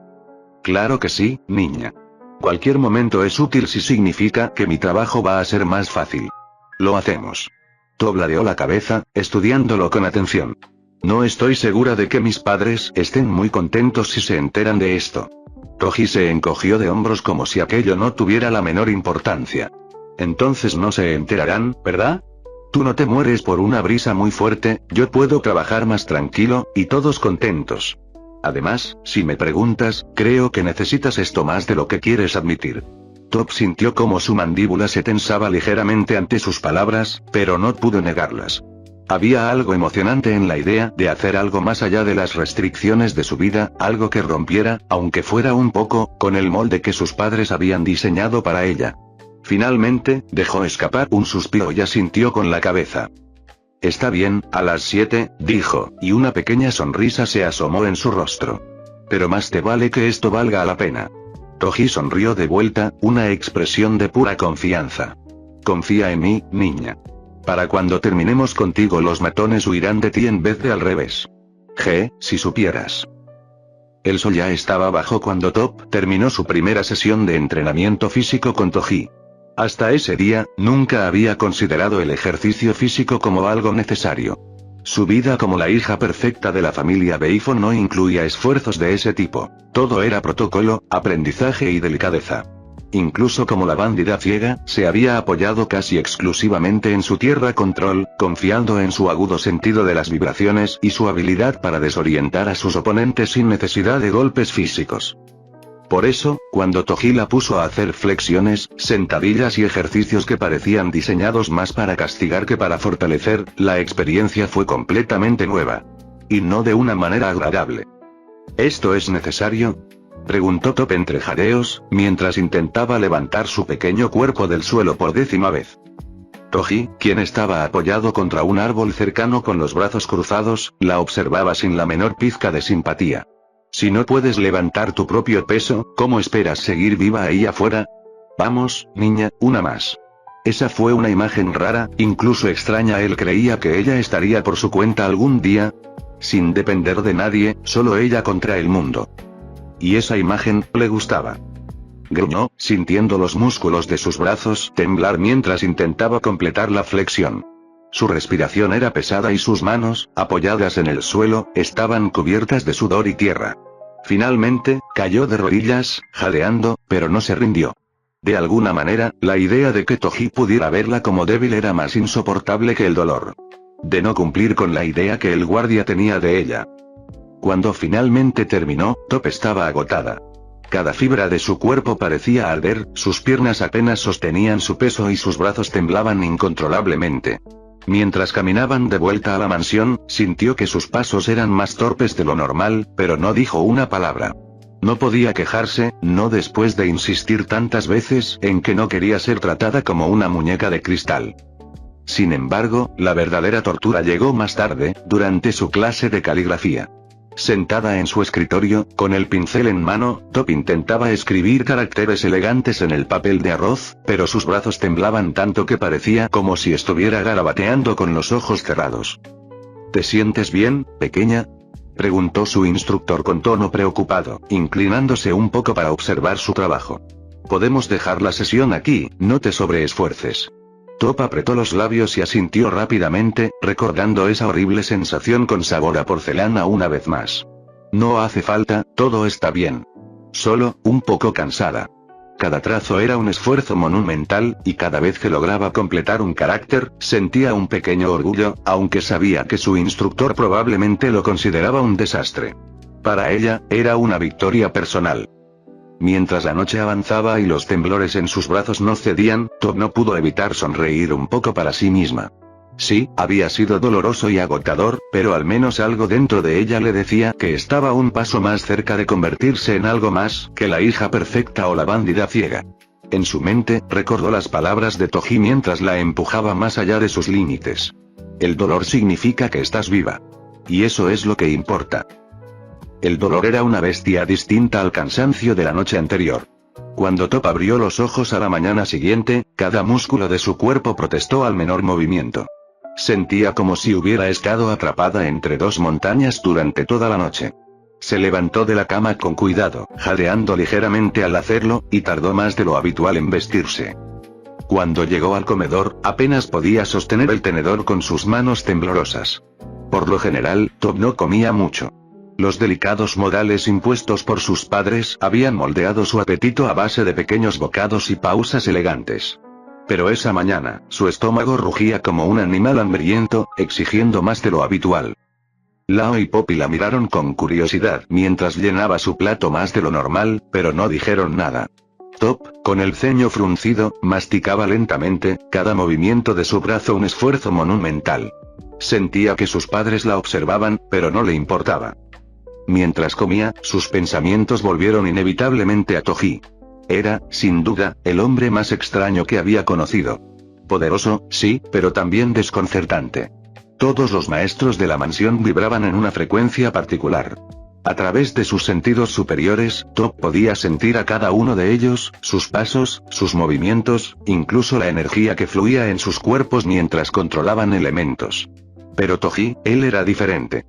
Claro que sí, niña. Cualquier momento es útil si significa que mi trabajo va a ser más fácil. Lo hacemos. Top ladeó la cabeza, estudiándolo con atención. No estoy segura de que mis padres estén muy contentos si se enteran de esto. Toji se encogió de hombros como si aquello no tuviera la menor importancia. Entonces no se enterarán, ¿verdad? Tú no te mueres por una brisa muy fuerte, yo puedo trabajar más tranquilo, y todos contentos. Además, si me preguntas, creo que necesitas esto más de lo que quieres admitir. Top sintió como su mandíbula se tensaba ligeramente ante sus palabras, pero no pudo negarlas. Había algo emocionante en la idea de hacer algo más allá de las restricciones de su vida, algo que rompiera, aunque fuera un poco, con el molde que sus padres habían diseñado para ella. Finalmente, dejó escapar un suspiro y asintió con la cabeza. Está bien, a las 7, dijo, y una pequeña sonrisa se asomó en su rostro. Pero más te vale que esto valga la pena. Toji sonrió de vuelta, una expresión de pura confianza. Confía en mí, niña. Para cuando terminemos contigo los matones huirán de ti en vez de al revés. Si supieras. El sol ya estaba bajo cuando Top terminó su primera sesión de entrenamiento físico con Toji. Hasta ese día, nunca había considerado el ejercicio físico como algo necesario. Su vida como la hija perfecta de la familia Beifo no incluía esfuerzos de ese tipo. Todo era protocolo, aprendizaje y delicadeza. Incluso como la bandida ciega, se había apoyado casi exclusivamente en su tierra control, confiando en su agudo sentido de las vibraciones y su habilidad para desorientar a sus oponentes sin necesidad de golpes físicos. Por eso, cuando Toji la puso a hacer flexiones, sentadillas y ejercicios que parecían diseñados más para castigar que para fortalecer, la experiencia fue completamente nueva. Y no de una manera agradable. ¿Esto es necesario?, preguntó Top entre jadeos, mientras intentaba levantar su pequeño cuerpo del suelo por 10ª vez. Toji, quien estaba apoyado contra un árbol cercano con los brazos cruzados, la observaba sin la menor pizca de simpatía. Si no puedes levantar tu propio peso, ¿cómo esperas seguir viva ahí afuera? Vamos, niña, una más. Esa fue una imagen rara, incluso extraña. Él creía que ella estaría por su cuenta algún día, sin depender de nadie, solo ella contra el mundo. Y esa imagen le gustaba. Gruñó, sintiendo los músculos de sus brazos temblar mientras intentaba completar la flexión. Su respiración era pesada y sus manos, apoyadas en el suelo, estaban cubiertas de sudor y tierra. Finalmente, cayó de rodillas, jadeando, pero no se rindió. De alguna manera, la idea de que Toji pudiera verla como débil era más insoportable que el dolor de no cumplir con la idea que el guardia tenía de ella. Cuando finalmente terminó, Top estaba agotada. Cada fibra de su cuerpo parecía arder, sus piernas apenas sostenían su peso y sus brazos temblaban incontrolablemente. Mientras caminaban de vuelta a la mansión, sintió que sus pasos eran más torpes de lo normal, pero no dijo una palabra. No podía quejarse, no después de insistir tantas veces en que no quería ser tratada como una muñeca de cristal. Sin embargo, la verdadera tortura llegó más tarde, durante su clase de caligrafía. Sentada en su escritorio, con el pincel en mano, Top intentaba escribir caracteres elegantes en el papel de arroz, pero sus brazos temblaban tanto que parecía como si estuviera garabateando con los ojos cerrados. ¿Te sientes bien, pequeña?, preguntó su instructor con tono preocupado, inclinándose un poco para observar su trabajo. Podemos dejar la sesión aquí, no te sobreesfuerces. Top apretó los labios y asintió rápidamente, recordando esa horrible sensación con sabor a porcelana una vez más. No hace falta, todo está bien. Solo, un poco cansada. Cada trazo era un esfuerzo monumental, y cada vez que lograba completar un carácter, sentía un pequeño orgullo, aunque sabía que su instructor probablemente lo consideraba un desastre. Para ella, era una victoria personal. Mientras la noche avanzaba y los temblores en sus brazos no cedían, Top no pudo evitar sonreír un poco para sí misma. Sí, había sido doloroso y agotador, pero al menos algo dentro de ella le decía que estaba un paso más cerca de convertirse en algo más que la hija perfecta o la bandida ciega. En su mente, recordó las palabras de Toji mientras la empujaba más allá de sus límites. El dolor significa que estás viva. Y eso es lo que importa. El dolor era una bestia distinta al cansancio de la noche anterior. Cuando Top abrió los ojos a la mañana siguiente, cada músculo de su cuerpo protestó al menor movimiento. Sentía como si hubiera estado atrapada entre dos montañas durante toda la noche. Se levantó de la cama con cuidado, jadeando ligeramente al hacerlo, y tardó más de lo habitual en vestirse. Cuando llegó al comedor, apenas podía sostener el tenedor con sus manos temblorosas. Por lo general, Top no comía mucho. Los delicados modales impuestos por sus padres habían moldeado su apetito a base de pequeños bocados y pausas elegantes. Pero esa mañana, su estómago rugía como un animal hambriento, exigiendo más de lo habitual. Lao y Poppy la miraron con curiosidad mientras llenaba su plato más de lo normal, pero no dijeron nada. Top, con el ceño fruncido, masticaba lentamente, cada movimiento de su brazo un esfuerzo monumental. Sentía que sus padres la observaban, pero no le importaba. Mientras comía, sus pensamientos volvieron inevitablemente a Toji. Era, sin duda, el hombre más extraño que había conocido. Poderoso, sí, pero también desconcertante. Todos los maestros de la mansión vibraban en una frecuencia particular. A través de sus sentidos superiores, Top podía sentir a cada uno de ellos, sus pasos, sus movimientos, incluso la energía que fluía en sus cuerpos mientras controlaban elementos. Pero Toji, él era diferente.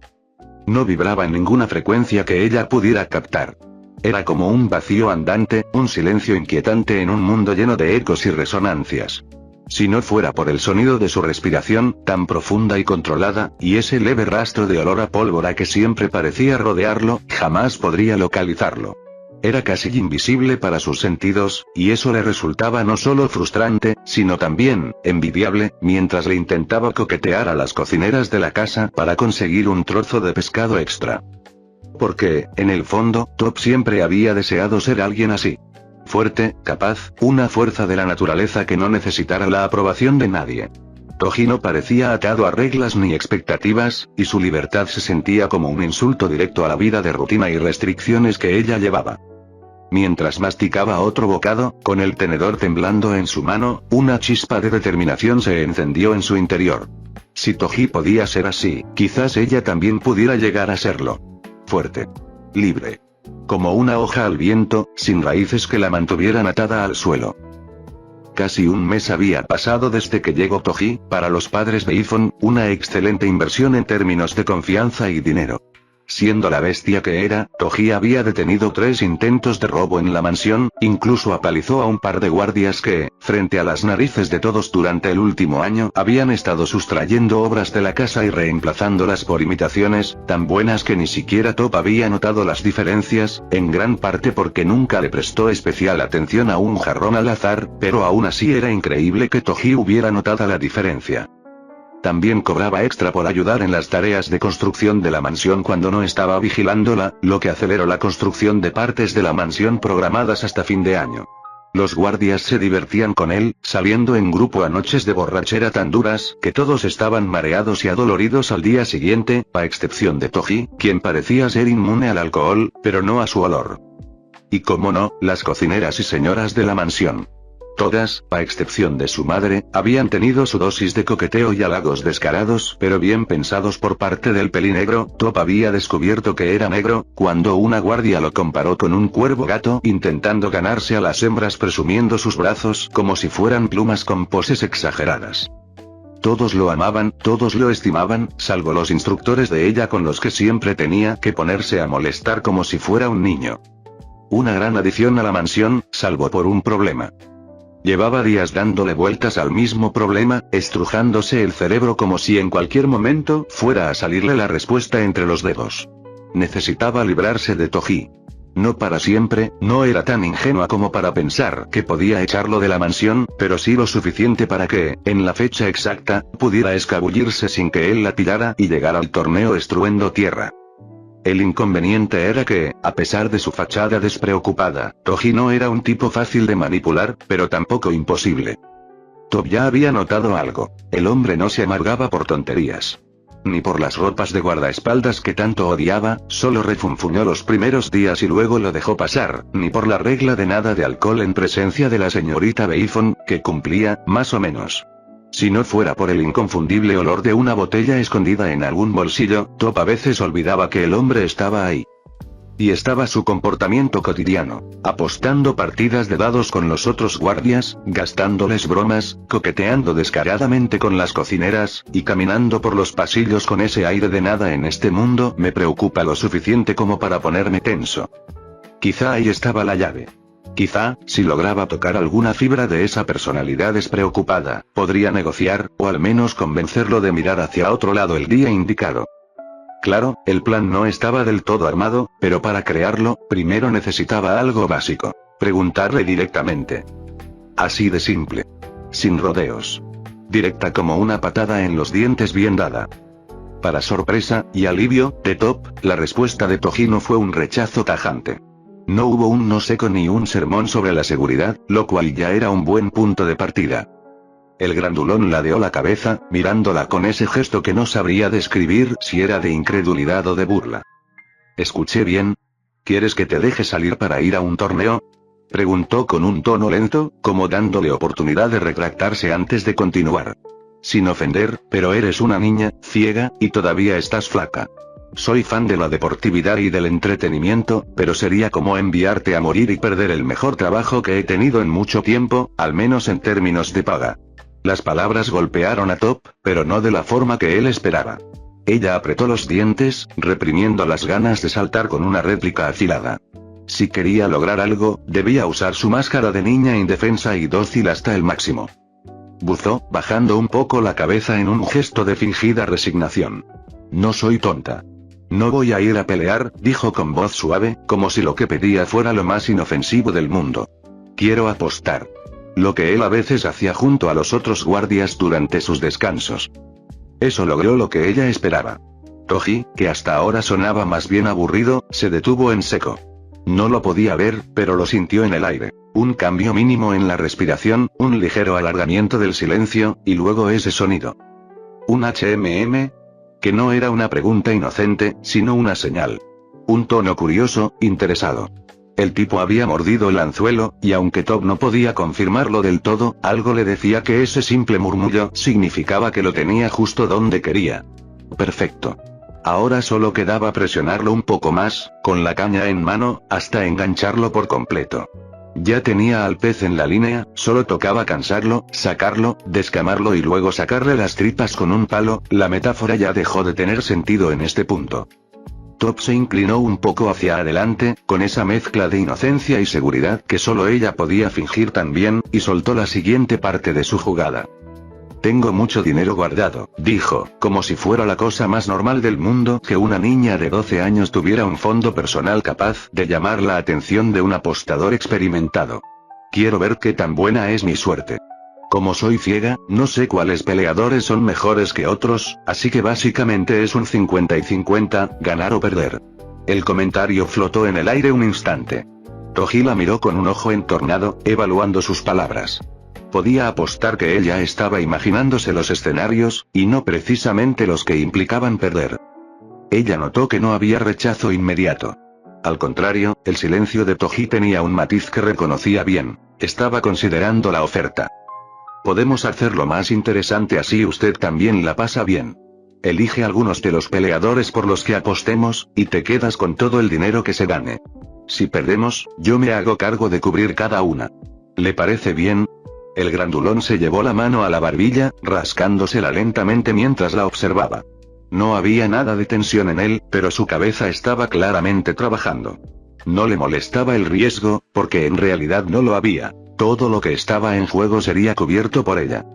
No vibraba en ninguna frecuencia que ella pudiera captar. Era como un vacío andante, un silencio inquietante en un mundo lleno de ecos y resonancias. Si no fuera por el sonido de su respiración, tan profunda y controlada, y ese leve rastro de olor a pólvora que siempre parecía rodearlo, jamás podría localizarlo. Era casi invisible para sus sentidos, y eso le resultaba no solo frustrante, sino también, envidiable, mientras le intentaba coquetear a las cocineras de la casa para conseguir un trozo de pescado extra. Porque, en el fondo, Top siempre había deseado ser alguien así. Fuerte, capaz, una fuerza de la naturaleza que no necesitara la aprobación de nadie. Toji no parecía atado a reglas ni expectativas, y su libertad se sentía como un insulto directo a la vida de rutina y restricciones que ella llevaba. Mientras masticaba otro bocado, con el tenedor temblando en su mano, una chispa de determinación se encendió en su interior. Si Toji podía ser así, quizás ella también pudiera llegar a serlo. Fuerte. Libre. Como una hoja al viento, sin raíces que la mantuvieran atada al suelo. Casi un mes había pasado desde que llegó Toji, para los padres de Ifon, una excelente inversión en términos de confianza y dinero. Siendo la bestia que era, Toji había detenido 3 intentos de robo en la mansión, incluso apalizó a un par de guardias que, frente a las narices de todos durante el último año, habían estado sustrayendo obras de la casa y reemplazándolas por imitaciones, tan buenas que ni siquiera Top había notado las diferencias, en gran parte porque nunca le prestó especial atención a un jarrón al azar, pero aún así era increíble que Toji hubiera notado la diferencia. También cobraba extra por ayudar en las tareas de construcción de la mansión cuando no estaba vigilándola, lo que aceleró la construcción de partes de la mansión programadas hasta fin de año. Los guardias se divertían con él, saliendo en grupo a noches de borrachera tan duras que todos estaban mareados y adoloridos al día siguiente, a excepción de Toji, quien parecía ser inmune al alcohol, pero no a su olor. Y cómo no, las cocineras y señoras de la mansión. Todas, a excepción de su madre, habían tenido su dosis de coqueteo y halagos descarados pero bien pensados por parte del pelinegro. Top había descubierto que era negro, cuando una guardia lo comparó con un cuervo gato intentando ganarse a las hembras presumiendo sus brazos como si fueran plumas con poses exageradas. Todos lo amaban, todos lo estimaban, salvo los instructores de ella con los que siempre tenía que ponerse a molestar como si fuera un niño. Una gran adición a la mansión, salvo por un problema. Llevaba días dándole vueltas al mismo problema, estrujándose el cerebro como si en cualquier momento fuera a salirle la respuesta entre los dedos. Necesitaba librarse de Toji. No para siempre, no era tan ingenua como para pensar que podía echarlo de la mansión, pero sí lo suficiente para que, en la fecha exacta, pudiera escabullirse sin que él la tirara y llegar al torneo estruendo tierra. El inconveniente era que, a pesar de su fachada despreocupada, Toji no era un tipo fácil de manipular, pero tampoco imposible. Top ya había notado algo. El hombre no se amargaba por tonterías. Ni por las ropas de guardaespaldas que tanto odiaba, solo refunfuñó los primeros días y luego lo dejó pasar, ni por la regla de nada de alcohol en presencia de la señorita Beifon, que cumplía, más o menos. Si no fuera por el inconfundible olor de una botella escondida en algún bolsillo, Top a veces olvidaba que el hombre estaba ahí. Y estaba su comportamiento cotidiano, apostando partidas de dados con los otros guardias, gastándoles bromas, coqueteando descaradamente con las cocineras, y caminando por los pasillos con ese aire de nada en este mundo me preocupa lo suficiente como para ponerme tenso. Quizá ahí estaba la llave. Quizá, si lograba tocar alguna fibra de esa personalidad despreocupada, podría negociar, o al menos convencerlo de mirar hacia otro lado el día indicado. Claro, el plan no estaba del todo armado, pero para crearlo, primero necesitaba algo básico: preguntarle directamente. Así de simple. sin rodeos. Directa como una patada en los dientes bien dada. Para sorpresa y alivio de Top, la respuesta de Toji no fue un rechazo tajante. No hubo un no seco ni un sermón sobre la seguridad, lo cual ya era un buen punto de partida. El grandulón ladeó la cabeza, mirándola con ese gesto que no sabría describir si era de incredulidad o de burla. ¿Escuché bien? ¿Quieres que te deje salir para ir a un torneo? Preguntó con un tono lento, como dándole oportunidad de retractarse antes de continuar. Sin ofender, pero eres una niña, ciega, y todavía estás flaca. Soy fan de la deportividad y del entretenimiento, pero sería como enviarte a morir y perder el mejor trabajo que he tenido en mucho tiempo, al menos en términos de paga. Las palabras golpearon a Top, pero no de la forma que él esperaba. Ella apretó los dientes, reprimiendo las ganas de saltar con una réplica afilada. Si quería lograr algo, debía usar su máscara de niña indefensa y dócil hasta el máximo. Buzó, bajando un poco la cabeza en un gesto de fingida resignación. No soy tonta. No voy a ir a pelear, dijo con voz suave, como si lo que pedía fuera lo más inofensivo del mundo. Quiero apostar. Lo que él a veces hacía junto a los otros guardias durante sus descansos. Eso logró lo que ella esperaba. Toji, que hasta ahora sonaba más bien aburrido, se detuvo en seco. No lo podía ver, pero lo sintió en el aire. Un cambio mínimo en la respiración, un ligero alargamiento del silencio, y luego ese sonido. Un HMM. Que no era una pregunta inocente, sino una señal. Un tono curioso, interesado. El tipo había mordido el anzuelo, y aunque Top no podía confirmarlo del todo, algo le decía que ese simple murmullo significaba que lo tenía justo donde quería. Perfecto. Ahora solo quedaba presionarlo un poco más, con la caña en mano, hasta engancharlo por completo. Ya tenía al pez en la línea, solo tocaba cansarlo, sacarlo, descamarlo y luego sacarle las tripas con un palo. La metáfora ya dejó de tener sentido en este punto. Top se inclinó un poco hacia adelante, con esa mezcla de inocencia y seguridad que solo ella podía fingir tan bien, y soltó la siguiente parte de su jugada. Tengo mucho dinero guardado, dijo, como si fuera la cosa más normal del mundo que una niña de 12 años tuviera un fondo personal capaz de llamar la atención de un apostador experimentado. Quiero ver qué tan buena es mi suerte. Como soy ciega, no sé cuáles peleadores son mejores que otros, así que básicamente es un 50 y 50, ganar o perder. El comentario flotó en el aire un instante. Toji la miró con un ojo entornado, evaluando sus palabras. Podía apostar que ella estaba imaginándose los escenarios, y no precisamente los que implicaban perder. Ella notó que no había rechazo inmediato. Al contrario, el silencio de Toji tenía un matiz que reconocía bien. Estaba considerando la oferta. Podemos hacerlo más interesante así usted también la pasa bien. Elige algunos de los peleadores por los que apostemos, y te quedas con todo el dinero que se gane. Si perdemos, yo me hago cargo de cubrir cada una. ¿Le parece bien? El grandulón se llevó la mano a la barbilla, rascándosela lentamente mientras la observaba. No había nada de tensión en él, pero su cabeza estaba claramente trabajando. No le molestaba el riesgo, porque en realidad no lo había. Todo lo que estaba en juego sería cubierto por ella.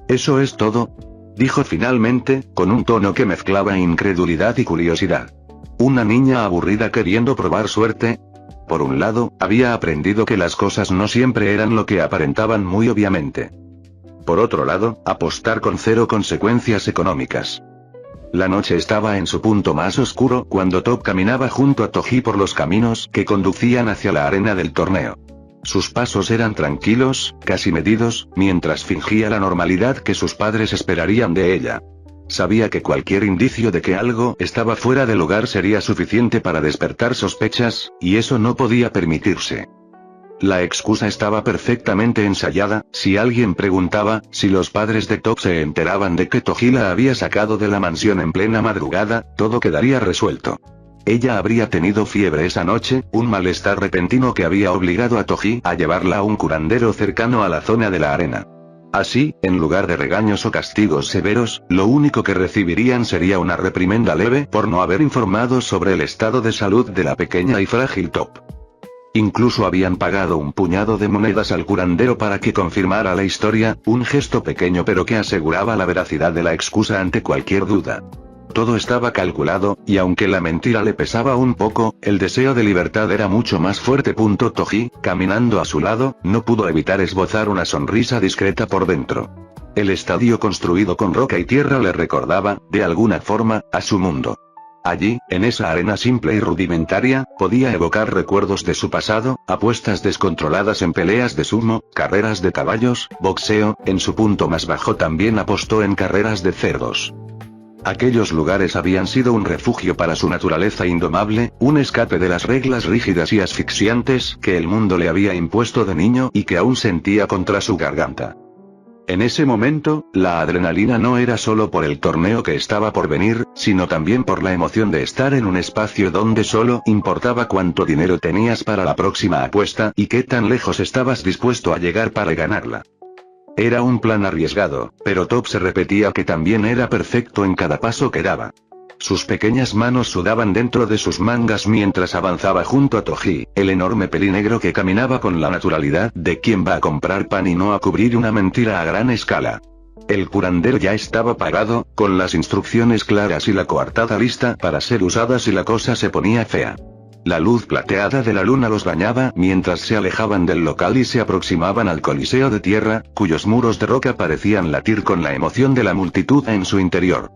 ¿Eso es todo?, dijo finalmente, con un tono que mezclaba incredulidad y curiosidad. ¿Una niña aburrida queriendo probar suerte? Por un lado, había aprendido que las cosas no siempre eran lo que aparentaban muy obviamente. Por otro lado, apostar con cero consecuencias económicas. La noche estaba en su punto más oscuro cuando Top caminaba junto a Toji por los caminos que conducían hacia la arena del torneo. Sus pasos eran tranquilos, casi medidos, mientras fingía la normalidad que sus padres esperarían de ella. Sabía que cualquier indicio de que algo estaba fuera de lugar sería suficiente para despertar sospechas, y eso no podía permitirse. La excusa estaba perfectamente ensayada. Si alguien preguntaba si los padres de Top se enteraban de que Toji la había sacado de la mansión en plena madrugada, todo quedaría resuelto. Ella habría tenido fiebre esa noche, un malestar repentino que había obligado a Toji a llevarla a un curandero cercano a la zona de la arena. Así, en lugar de regaños o castigos severos, lo único que recibirían sería una reprimenda leve por no haber informado sobre el estado de salud de la pequeña y frágil Top. Incluso habían pagado un puñado de monedas al curandero para que confirmara la historia, un gesto pequeño pero que aseguraba la veracidad de la excusa ante cualquier duda. Todo estaba calculado, y aunque la mentira le pesaba un poco, el deseo de libertad era mucho más fuerte. Toji, caminando a su lado, no pudo evitar esbozar una sonrisa discreta por dentro. El estadio construido con roca y tierra le recordaba, de alguna forma, a su mundo. Allí, en esa arena simple y rudimentaria, podía evocar recuerdos de su pasado, apuestas descontroladas en peleas de sumo, carreras de caballos, boxeo, en su punto más bajo también apostó en carreras de cerdos. Aquellos lugares habían sido un refugio para su naturaleza indomable, un escape de las reglas rígidas y asfixiantes que el mundo le había impuesto de niño y que aún sentía contra su garganta. En ese momento, la adrenalina no era solo por el torneo que estaba por venir, sino también por la emoción de estar en un espacio donde solo importaba cuánto dinero tenías para la próxima apuesta y qué tan lejos estabas dispuesto a llegar para ganarla. Era un plan arriesgado, pero Top se repetía que también era perfecto en cada paso que daba. Sus pequeñas manos sudaban dentro de sus mangas mientras avanzaba junto a Toji, el enorme pelinegro que caminaba con la naturalidad de quien va a comprar pan y no a cubrir una mentira a gran escala. El curandero ya estaba pagado, con las instrucciones claras y la coartada lista para ser usada si la cosa se ponía fea. La luz plateada de la luna los bañaba mientras se alejaban del local y se aproximaban al coliseo de tierra, cuyos muros de roca parecían latir con la emoción de la multitud en su interior.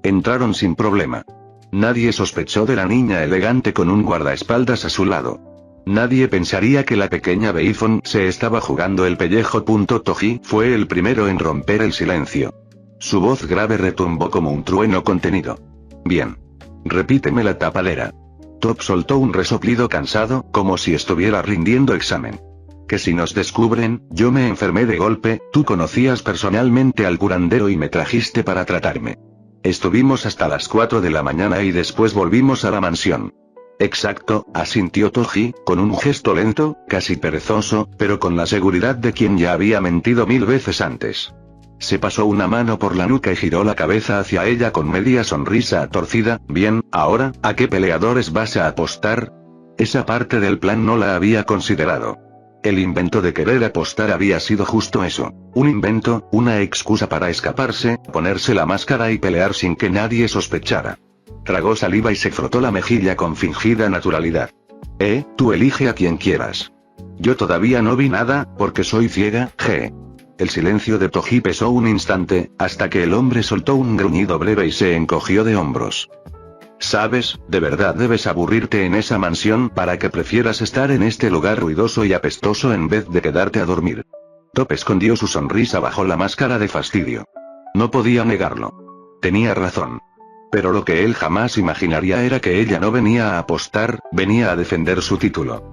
Entraron sin problema. Nadie sospechó de la niña elegante con un guardaespaldas a su lado. Nadie pensaría que la pequeña Beifon se estaba jugando el pellejo. Toji fue el primero en romper el silencio. Su voz grave retumbó como un trueno contenido. Bien. Repíteme la tapadera. Top soltó un resoplido cansado, como si estuviera rindiendo examen. Que si nos descubren, yo me enfermé de golpe, tú conocías personalmente al curandero y me trajiste para tratarme. Estuvimos hasta las 4 de la mañana y después volvimos a la mansión. Exacto, asintió Toji, con un gesto lento, casi perezoso, pero con la seguridad de quien ya había mentido 1000 veces antes. Se pasó una mano por la nuca y giró la cabeza hacia ella con media sonrisa torcida. Bien, ahora, ¿a qué peleadores vas a apostar? Esa parte del plan no la había considerado. El invento de querer apostar había sido justo eso. Un invento, una excusa para escaparse, ponerse la máscara y pelear sin que nadie sospechara. Tragó saliva y se frotó la mejilla con fingida naturalidad. Tú elige a quien quieras. Yo todavía no vi nada, porque soy ciega, El silencio de Toji pesó un instante, hasta que el hombre soltó un gruñido breve y se encogió de hombros. ¿Sabes, de verdad debes aburrirte en esa mansión para que prefieras estar en este lugar ruidoso y apestoso en vez de quedarte a dormir? Top escondió su sonrisa bajo la máscara de fastidio. No podía negarlo. Tenía razón. Pero lo que él jamás imaginaría era que ella no venía a apostar, venía a defender su título.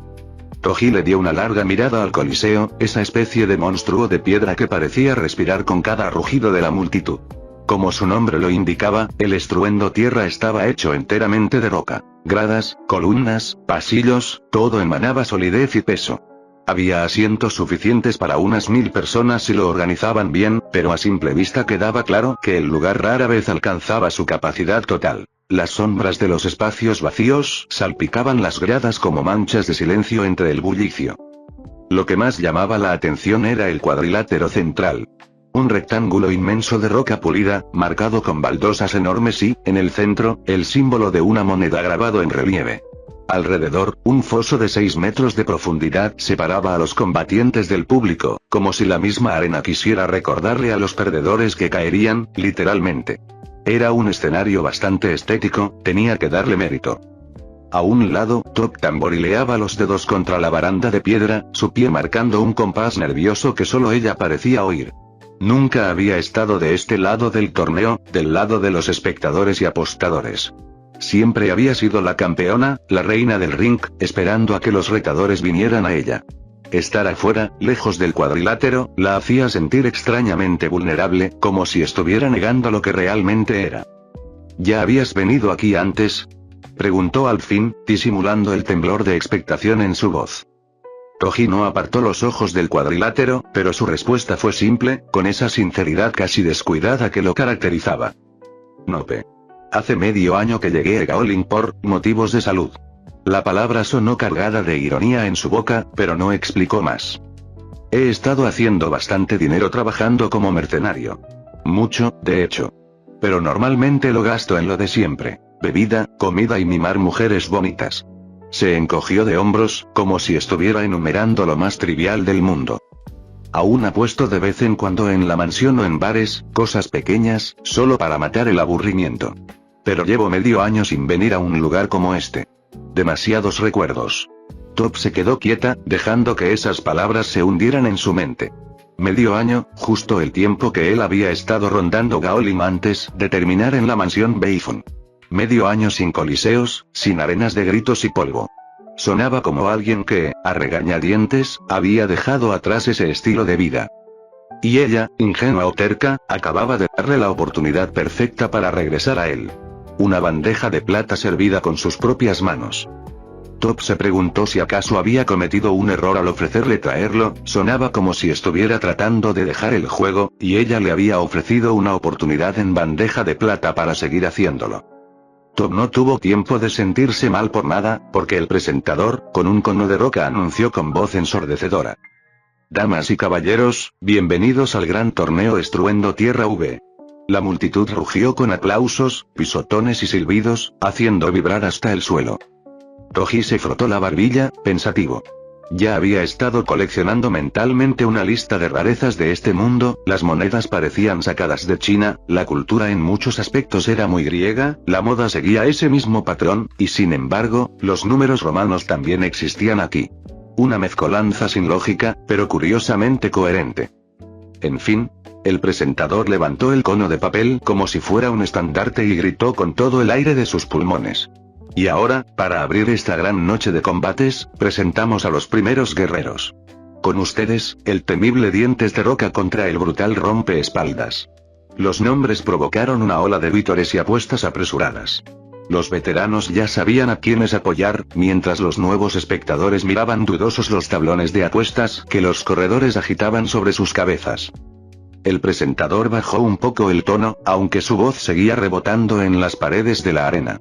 Toji le dio una larga mirada al coliseo, esa especie de monstruo de piedra que parecía respirar con cada rugido de la multitud. Como su nombre lo indicaba, el estruendo tierra estaba hecho enteramente de roca. Gradas, columnas, pasillos, todo emanaba solidez y peso. Había asientos suficientes para unas 1000 personas si lo organizaban bien, pero a simple vista quedaba claro que el lugar rara vez alcanzaba su capacidad total. Las sombras de los espacios vacíos salpicaban las gradas como manchas de silencio entre el bullicio. Lo que más llamaba la atención era el cuadrilátero central. Un rectángulo inmenso de roca pulida, marcado con baldosas enormes y, en el centro, el símbolo de una moneda grabado en relieve. Alrededor, un foso de 6 metros de profundidad separaba a los combatientes del público, como si la misma arena quisiera recordarle a los perdedores que caerían, literalmente. Era un escenario bastante estético, tenía que darle mérito. A un lado, Top tamborileaba los dedos contra la baranda de piedra, su pie marcando un compás nervioso que solo ella parecía oír. Nunca había estado de este lado del torneo, del lado de los espectadores y apostadores. Siempre había sido la campeona, la reina del ring, esperando a que los retadores vinieran a ella. Estar afuera, lejos del cuadrilátero, la hacía sentir extrañamente vulnerable, como si estuviera negando lo que realmente era. ¿Ya habías venido aquí antes?, preguntó al fin, disimulando el temblor de expectación en su voz. Toji no apartó los ojos del cuadrilátero, pero su respuesta fue simple, con esa sinceridad casi descuidada que lo caracterizaba. Nope. Hace medio año que llegué a Gaoling por motivos de salud. La palabra sonó cargada de ironía en su boca, pero no explicó más. He estado haciendo bastante dinero trabajando como mercenario. Mucho, de hecho. Pero normalmente lo gasto en lo de siempre: bebida, comida y mimar mujeres bonitas. Se encogió de hombros, como si estuviera enumerando lo más trivial del mundo. Aún apuesto de vez en cuando en la mansión o en bares, cosas pequeñas, solo para matar el aburrimiento. Pero llevo medio año sin venir a un lugar como este. Demasiados recuerdos. Top se quedó quieta, dejando que esas palabras se hundieran en su mente. Medio año, justo el tiempo que él había estado rondando Gaolim antes de terminar en la mansión Beifun. Medio año sin coliseos, sin arenas de gritos y polvo. Sonaba como alguien que, a regañadientes, había dejado atrás ese estilo de vida. Y ella, ingenua o terca, acababa de darle la oportunidad perfecta para regresar a él. Una bandeja de plata servida con sus propias manos. Top se preguntó si acaso había cometido un error al ofrecerle traerlo. Sonaba como si estuviera tratando de dejar el juego, y ella le había ofrecido una oportunidad en bandeja de plata para seguir haciéndolo. Top no tuvo tiempo de sentirse mal por nada, porque el presentador, con un cono de roca, anunció con voz ensordecedora: «Damas y caballeros, bienvenidos al gran torneo Estruendo Tierra V». La multitud rugió con aplausos, pisotones y silbidos, haciendo vibrar hasta el suelo. Toji se frotó la barbilla, pensativo. Ya había estado coleccionando mentalmente una lista de rarezas de este mundo. Las monedas parecían sacadas de China, la cultura en muchos aspectos era muy griega, la moda seguía ese mismo patrón, y sin embargo, los números romanos también existían aquí. Una mezcolanza sin lógica, pero curiosamente coherente. En fin, el presentador levantó el cono de papel como si fuera un estandarte y gritó con todo el aire de sus pulmones: «Y ahora, para abrir esta gran noche de combates, presentamos a los primeros guerreros. Con ustedes, el temible Dientes de Roca contra el brutal Rompeespaldas». Los nombres provocaron una ola de vítores y apuestas apresuradas. Los veteranos ya sabían a quiénes apoyar, mientras los nuevos espectadores miraban dudosos los tablones de apuestas que los corredores agitaban sobre sus cabezas. El presentador bajó un poco el tono, aunque su voz seguía rebotando en las paredes de la arena.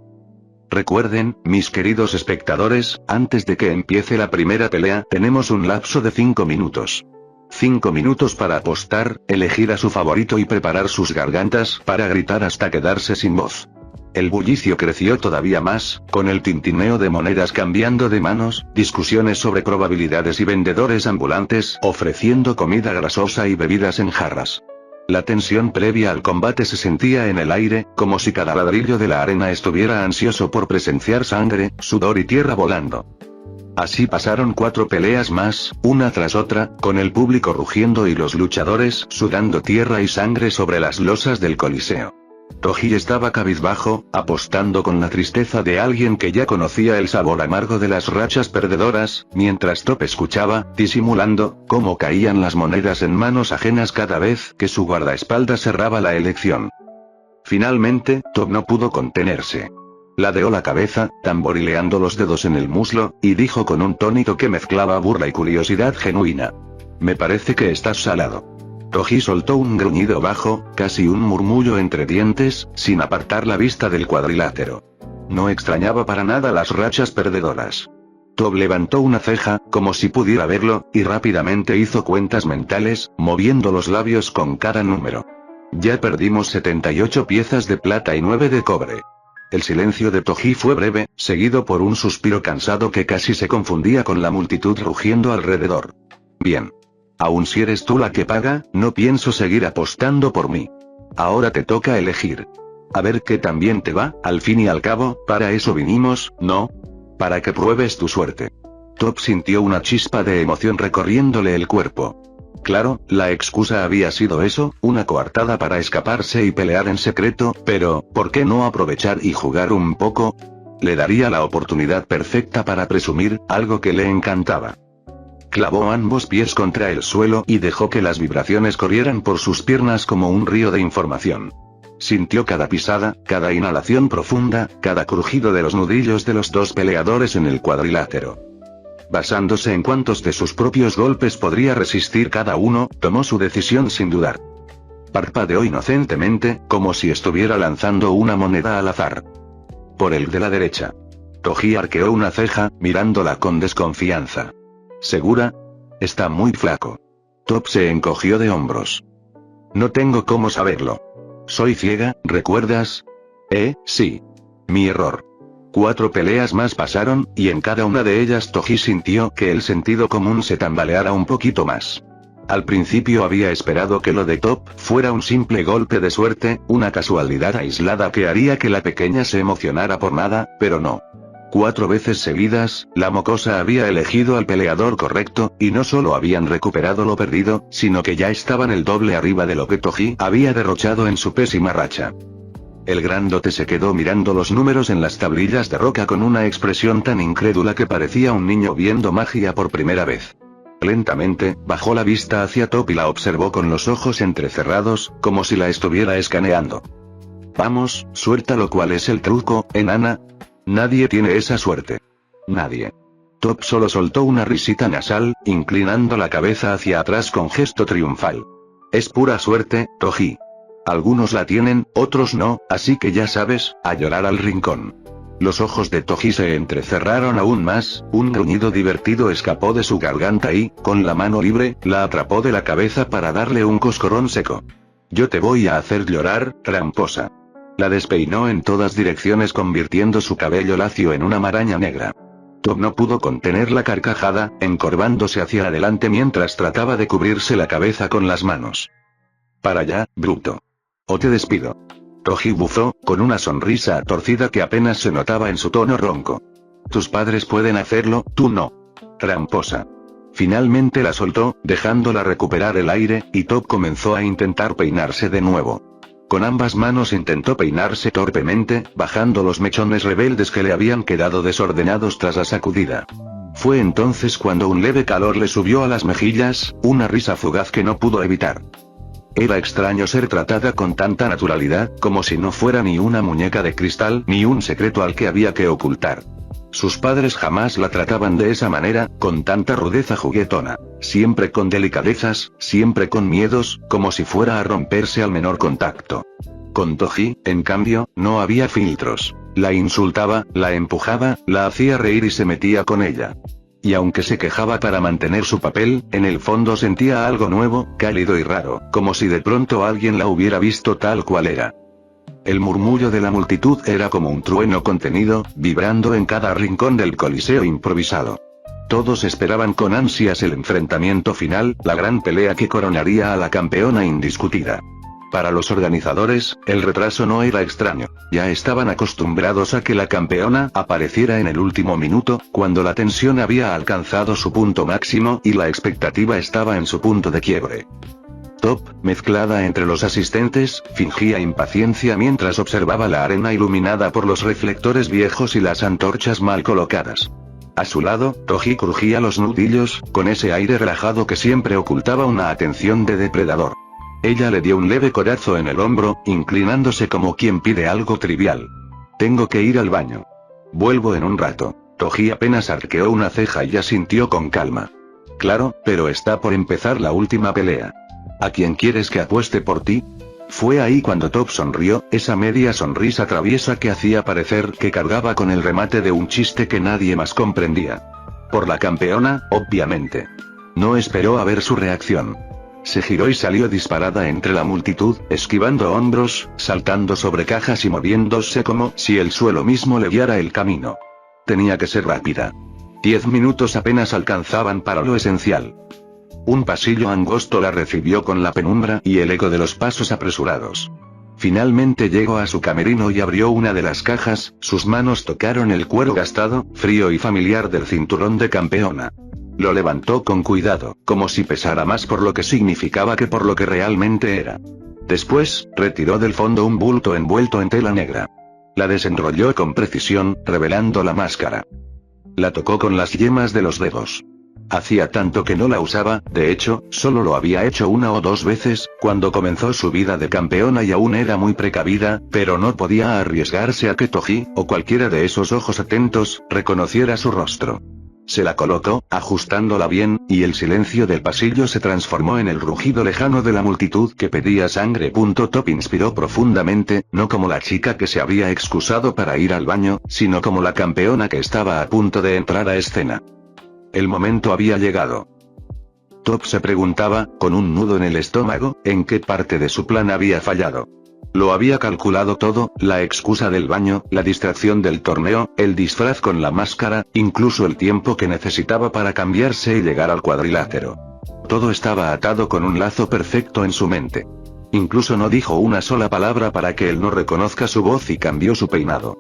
«Recuerden, mis queridos espectadores, antes de que empiece la primera pelea, tenemos un lapso de 5 minutos. 5 minutos para apostar, elegir a su favorito y preparar sus gargantas para gritar hasta quedarse sin voz». El bullicio creció todavía más, con el tintineo de monedas cambiando de manos, discusiones sobre probabilidades y vendedores ambulantes ofreciendo comida grasosa y bebidas en jarras. La tensión previa al combate se sentía en el aire, como si cada ladrillo de la arena estuviera ansioso por presenciar sangre, sudor y tierra volando. Así pasaron 4 peleas más, una tras otra, con el público rugiendo y los luchadores sudando tierra y sangre sobre las losas del coliseo. Toji estaba cabizbajo, apostando con la tristeza de alguien que ya conocía el sabor amargo de las rachas perdedoras, mientras Top escuchaba, disimulando, cómo caían las monedas en manos ajenas cada vez que su guardaespaldas cerraba la elección. Finalmente, Top no pudo contenerse. Ladeó la cabeza, tamborileando los dedos en el muslo, y dijo con un tónico que mezclaba burla y curiosidad genuina: «Me parece que estás salado». Toji soltó un gruñido bajo, casi un murmullo entre dientes, sin apartar la vista del cuadrilátero. No extrañaba para nada las rachas perdedoras. Top levantó una ceja, como si pudiera verlo, y rápidamente hizo cuentas mentales, moviendo los labios con cada número. «Ya perdimos 78 piezas de plata y 9 de cobre». El silencio de Toji fue breve, seguido por un suspiro cansado que casi se confundía con la multitud rugiendo alrededor. «Bien. Aun si eres tú la que paga, no pienso seguir apostando por mí. Ahora te toca elegir. A ver qué tan bien te va, al fin y al cabo, para eso vinimos, ¿no? Para que pruebes tu suerte». Top sintió una chispa de emoción recorriéndole el cuerpo. Claro, la excusa había sido eso, una coartada para escaparse y pelear en secreto, pero, ¿por qué no aprovechar y jugar un poco? Le daría la oportunidad perfecta para presumir, algo que le encantaba. Clavó ambos pies contra el suelo y dejó que las vibraciones corrieran por sus piernas como un río de información. Sintió cada pisada, cada inhalación profunda, cada crujido de los nudillos de los dos peleadores en el cuadrilátero. Basándose en cuántos de sus propios golpes podría resistir cada uno, tomó su decisión sin dudar. Parpadeó inocentemente, como si estuviera lanzando una moneda al azar. Por el de la derecha. Toji arqueó una ceja, mirándola con desconfianza. ¿Segura? Está muy flaco. Top se encogió de hombros. No tengo cómo saberlo. soy ciega, ¿recuerdas? Sí. Mi error. 4 peleas más pasaron, y en cada una de ellas Toji sintió que el sentido común se tambaleara un poquito más. Al principio había esperado que lo de Top fuera un simple golpe de suerte, una casualidad aislada que haría que la pequeña se emocionara por nada, pero no. 4 veces seguidas, la mocosa había elegido al peleador correcto, y no solo habían recuperado lo perdido, sino que ya estaban el doble arriba de lo que Toji había derrochado en su pésima racha. El grandote se quedó mirando los números en las tablillas de roca con una expresión tan incrédula que parecía un niño viendo magia por primera vez. Lentamente, bajó la vista hacia Top y la observó con los ojos entrecerrados, como si la estuviera escaneando. Vamos, suéltalo. ¿Cuál es el truco, enana? Nadie tiene esa suerte. Nadie. Top solo soltó una risita nasal, inclinando la cabeza hacia atrás con gesto triunfal. Es pura suerte, Toji. Algunos la tienen, otros no, así que ya sabes, a llorar al rincón. Los ojos de Toji se entrecerraron aún más, un gruñido divertido escapó de su garganta y, con la mano libre, la atrapó de la cabeza para darle un coscorrón seco. Yo te voy a hacer llorar, tramposa. La despeinó en todas direcciones convirtiendo su cabello lacio en una maraña negra. Top no pudo contener la carcajada, encorvándose hacia adelante mientras trataba de cubrirse la cabeza con las manos. Para allá, bruto. O te despido. Toji bufó, con una sonrisa torcida que apenas se notaba en su tono ronco. Tus padres pueden hacerlo, tú no. Tramposa. Finalmente la soltó, dejándola recuperar el aire, y Top comenzó a intentar peinarse de nuevo. Con ambas manos intentó peinarse torpemente, bajando los mechones rebeldes que le habían quedado desordenados tras la sacudida. Fue entonces cuando un leve calor le subió a las mejillas, una risa fugaz que no pudo evitar. Era extraño ser tratada con tanta naturalidad, como si no fuera ni una muñeca de cristal ni un secreto al que había que ocultar. Sus padres jamás la trataban de esa manera, con tanta rudeza juguetona, siempre con delicadezas, siempre con miedos, como si fuera a romperse al menor contacto. Con Toji, en cambio, no había filtros. La insultaba, la empujaba, la hacía reír y se metía con ella. Y aunque se quejaba para mantener su papel, en el fondo sentía algo nuevo, cálido y raro, como si de pronto alguien la hubiera visto tal cual era. El murmullo de la multitud era como un trueno contenido, vibrando en cada rincón del coliseo improvisado. Todos esperaban con ansias el enfrentamiento final, la gran pelea que coronaría a la campeona indiscutida. Para los organizadores, el retraso no era extraño, ya estaban acostumbrados a que la campeona apareciera en el último minuto, cuando la tensión había alcanzado su punto máximo y la expectativa estaba en su punto de quiebre. Top, mezclada entre los asistentes, fingía impaciencia mientras observaba la arena iluminada por los reflectores viejos y las antorchas mal colocadas. A su lado, Toji crujía los nudillos, con ese aire relajado que siempre ocultaba una atención de depredador. Ella le dio un leve codazo en el hombro, inclinándose como quien pide algo trivial. Tengo que ir al baño. Vuelvo en un rato. Toji apenas arqueó una ceja y asintió con calma. Claro, pero está por empezar la última pelea. ¿A quién quieres que apueste por ti? Fue ahí cuando Top sonrió, esa media sonrisa traviesa que hacía parecer que cargaba con el remate de un chiste que nadie más comprendía. Por la campeona, obviamente. No esperó a ver su reacción. Se giró y salió disparada entre la multitud, esquivando hombros, saltando sobre cajas y moviéndose como si el suelo mismo le guiara el camino. Tenía que ser rápida. 10 minutos apenas alcanzaban para lo esencial. Un pasillo angosto la recibió con la penumbra y el eco de los pasos apresurados. Finalmente llegó a su camerino y abrió una de las cajas, sus manos tocaron el cuero gastado, frío y familiar del cinturón de campeona. Lo levantó con cuidado, como si pesara más por lo que significaba que por lo que realmente era. Después, retiró del fondo un bulto envuelto en tela negra. La desenrolló con precisión, revelando la máscara. La tocó con las yemas de los dedos. Hacía tanto que no la usaba, de hecho, solo lo había hecho 1 o 2 veces, cuando comenzó su vida de campeona y aún era muy precavida, pero no podía arriesgarse a que Toji, o cualquiera de esos ojos atentos, reconociera su rostro. Se la colocó, ajustándola bien, y el silencio del pasillo se transformó en el rugido lejano de la multitud que pedía sangre. Top inspiró profundamente, no como la chica que se había excusado para ir al baño, sino como la campeona que estaba a punto de entrar a escena. El momento había llegado. Top se preguntaba, con un nudo en el estómago, en qué parte de su plan había fallado. Lo había calculado todo, la excusa del baño, la distracción del torneo, el disfraz con la máscara, incluso el tiempo que necesitaba para cambiarse y llegar al cuadrilátero. Todo estaba atado con un lazo perfecto en su mente. Incluso no dijo una sola palabra para que él no reconozca su voz y cambió su peinado.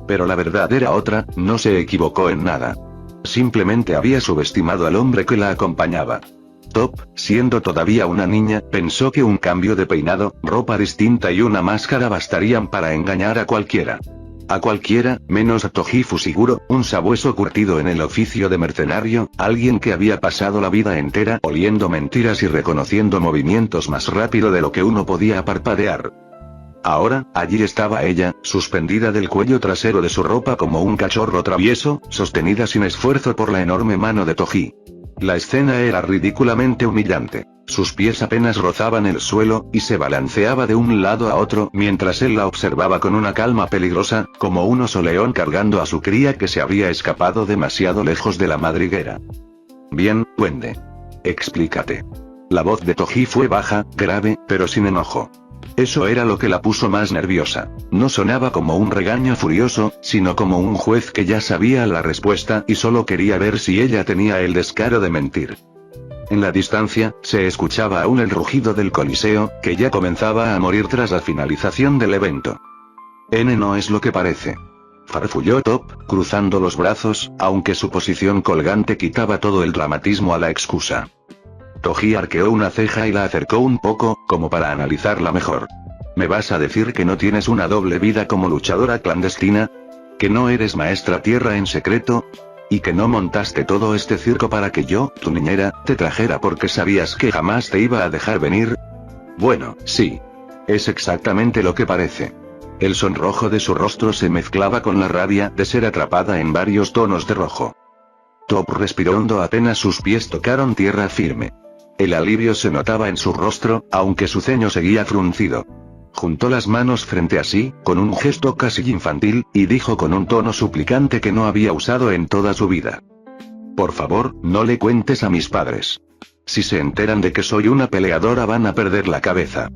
Pero la verdad era otra, no se equivocó en nada. Simplemente había subestimado al hombre que la acompañaba. Top, siendo todavía una niña, pensó que un cambio de peinado, ropa distinta y una máscara bastarían para engañar a cualquiera. A cualquiera, menos a Toji Fushiguro, un sabueso curtido en el oficio de mercenario, alguien que había pasado la vida entera oliendo mentiras y reconociendo movimientos más rápido de lo que uno podía parpadear. Ahora, allí estaba ella, suspendida del cuello trasero de su ropa como un cachorro travieso, sostenida sin esfuerzo por la enorme mano de Toji. La escena era ridículamente humillante. Sus pies apenas rozaban el suelo, y se balanceaba de un lado a otro mientras él la observaba con una calma peligrosa, como un oso león cargando a su cría que se había escapado demasiado lejos de la madriguera. Bien, duende. Explícate. La voz de Toji fue baja, grave, pero sin enojo. Eso era lo que la puso más nerviosa. No sonaba como un regaño furioso, sino como un juez que ya sabía la respuesta y solo quería ver si ella tenía el descaro de mentir. En la distancia, se escuchaba aún el rugido del coliseo, que ya comenzaba a morir tras la finalización del evento. No es lo que parece. Farfulló Top, cruzando los brazos, aunque su posición colgante quitaba todo el dramatismo a la excusa. Toji arqueó una ceja y la acercó un poco, como para analizarla mejor. ¿Me vas a decir que no tienes una doble vida como luchadora clandestina? ¿Que no eres maestra tierra en secreto? ¿Y que no montaste todo este circo para que yo, tu niñera, te trajera porque sabías que jamás te iba a dejar venir? Bueno, sí. Es exactamente lo que parece. El sonrojo de su rostro se mezclaba con la rabia de ser atrapada en varios tonos de rojo. Top respiró hondo apenas sus pies tocaron tierra firme. El alivio se notaba en su rostro, aunque su ceño seguía fruncido. Juntó las manos frente a sí, con un gesto casi infantil, y dijo con un tono suplicante que no había usado en toda su vida. Por favor, no le cuentes a mis padres. Si se enteran de que soy una peleadora van a perder la cabeza.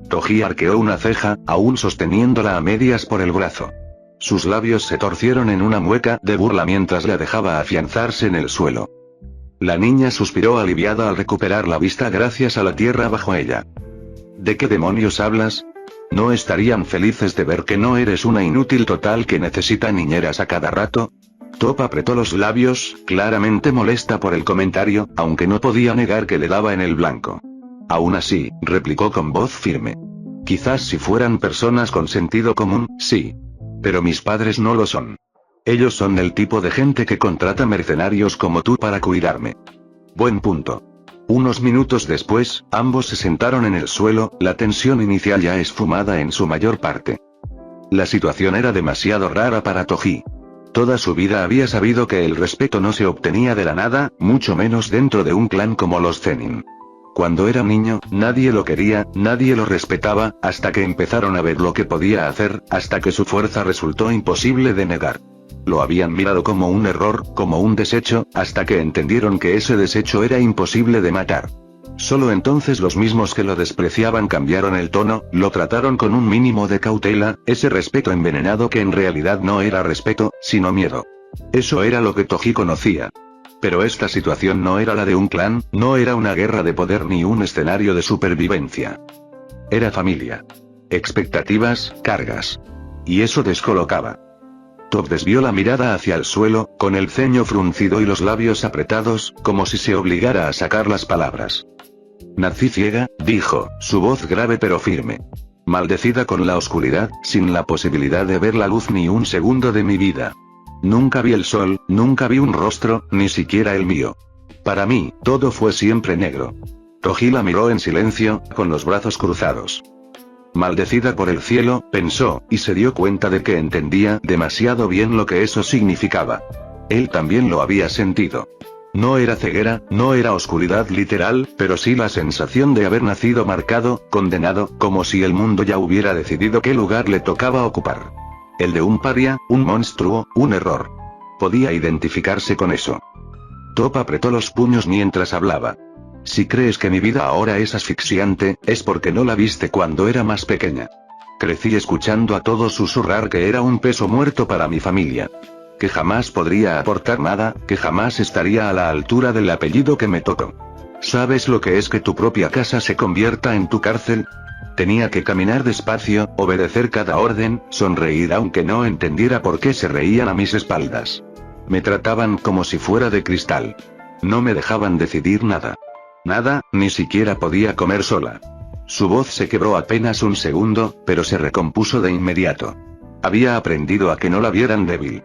Toji arqueó una ceja, aún sosteniéndola a medias por el brazo. Sus labios se torcieron en una mueca de burla mientras la dejaba afianzarse en el suelo. La niña suspiró aliviada al recuperar la vista gracias a la tierra bajo ella. ¿De qué demonios hablas? ¿No estarían felices de ver que no eres una inútil total que necesita niñeras a cada rato? Top apretó los labios, claramente molesta por el comentario, aunque no podía negar que le daba en el blanco. Aún así, replicó con voz firme. Quizás si fueran personas con sentido común, sí. Pero mis padres no lo son. Ellos son del tipo de gente que contrata mercenarios como tú para cuidarme. Buen punto. Unos minutos después, ambos se sentaron en el suelo, la tensión inicial ya esfumada en su mayor parte. La situación era demasiado rara para Toji. Toda su vida había sabido que el respeto no se obtenía de la nada, mucho menos dentro de un clan como los Zenin. Cuando era niño, nadie lo quería, nadie lo respetaba, hasta que empezaron a ver lo que podía hacer, hasta que su fuerza resultó imposible de negar. Lo habían mirado como un error, como un desecho, hasta que entendieron que ese desecho era imposible de matar. Solo entonces los mismos que lo despreciaban cambiaron el tono, lo trataron con un mínimo de cautela, ese respeto envenenado que en realidad no era respeto, sino miedo. Eso era lo que Toji conocía. Pero esta situación no era la de un clan, no era una guerra de poder ni un escenario de supervivencia. Era familia. Expectativas, cargas. Y eso descolocaba. Top desvió la mirada hacia el suelo, con el ceño fruncido y los labios apretados, como si se obligara a sacar las palabras. Nací ciega, dijo, su voz grave pero firme. Maldecida con la oscuridad, sin la posibilidad de ver la luz ni un segundo de mi vida. Nunca vi el sol, nunca vi un rostro, ni siquiera el mío. Para mí, todo fue siempre negro. Toji la miró en silencio, con los brazos cruzados. Maldecida por el cielo, pensó, y se dio cuenta de que entendía demasiado bien lo que eso significaba. Él también lo había sentido. No era ceguera, no era oscuridad literal, pero sí la sensación de haber nacido marcado, condenado, como si el mundo ya hubiera decidido qué lugar le tocaba ocupar. El de un paria, un monstruo, un error. Podía identificarse con eso. Top apretó los puños mientras hablaba. Si crees que mi vida ahora es asfixiante, es porque no la viste cuando era más pequeña. Crecí escuchando a todos susurrar que era un peso muerto para mi familia. Que jamás podría aportar nada, que jamás estaría a la altura del apellido que me tocó. ¿Sabes lo que es que tu propia casa se convierta en tu cárcel? Tenía que caminar despacio, obedecer cada orden, sonreír aunque no entendiera por qué se reían a mis espaldas. Me trataban como si fuera de cristal. No me dejaban decidir nada. Nada, ni siquiera podía comer sola. Su voz se quebró apenas un segundo, pero se recompuso de inmediato. Había aprendido a que no la vieran débil.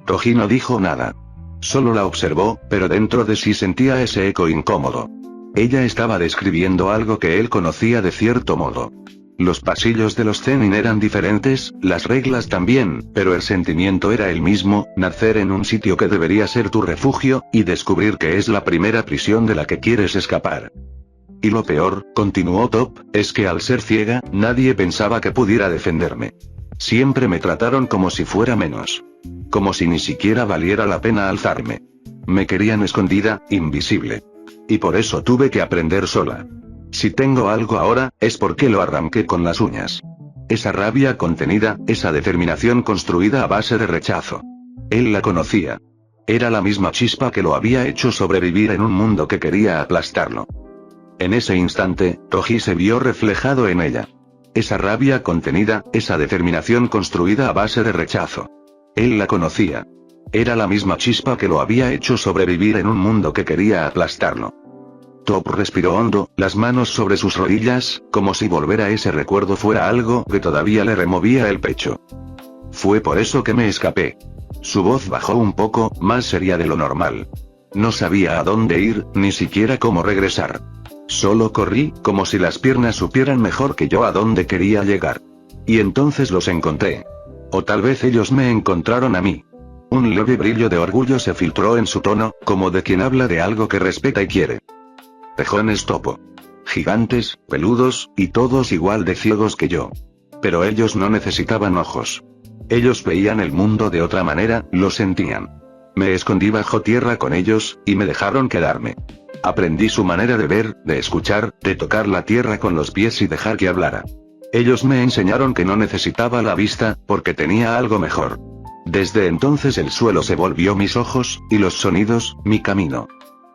Toji no dijo nada. Solo la observó, pero dentro de sí sentía ese eco incómodo. Ella estaba describiendo algo que él conocía de cierto modo. Los pasillos de los Zenin eran diferentes, las reglas también, pero el sentimiento era el mismo: nacer en un sitio que debería ser tu refugio, y descubrir que es la primera prisión de la que quieres escapar. Y lo peor, continuó Top, es que al ser ciega, nadie pensaba que pudiera defenderme. Siempre me trataron como si fuera menos. Como si ni siquiera valiera la pena alzarme. Me querían escondida, invisible. Y por eso tuve que aprender sola. Si tengo algo ahora, es porque lo arranqué con las uñas. Esa rabia contenida, esa determinación construida a base de rechazo. Él la conocía. Era la misma chispa que lo había hecho sobrevivir en un mundo que quería aplastarlo. En ese instante, Toji se vio reflejado en ella. Esa rabia contenida, esa determinación construida a base de rechazo. Él la conocía. Era la misma chispa que lo había hecho sobrevivir en un mundo que quería aplastarlo. Top respiró hondo, las manos sobre sus rodillas, como si volver a ese recuerdo fuera algo que todavía le removía el pecho. Fue por eso que me escapé. Su voz bajó un poco, más seria de lo normal. No sabía a dónde ir, ni siquiera cómo regresar. Solo corrí, como si las piernas supieran mejor que yo a dónde quería llegar. Y entonces los encontré. O tal vez ellos me encontraron a mí. Un leve brillo de orgullo se filtró en su tono, como de quien habla de algo que respeta y quiere. Tejones topo. Gigantes, peludos, y todos igual de ciegos que yo. Pero ellos no necesitaban ojos. Ellos veían el mundo de otra manera, lo sentían. Me escondí bajo tierra con ellos, y me dejaron quedarme. Aprendí su manera de ver, de escuchar, de tocar la tierra con los pies y dejar que hablara. Ellos me enseñaron que no necesitaba la vista, porque tenía algo mejor. Desde entonces el suelo se volvió mis ojos, y los sonidos, mi camino.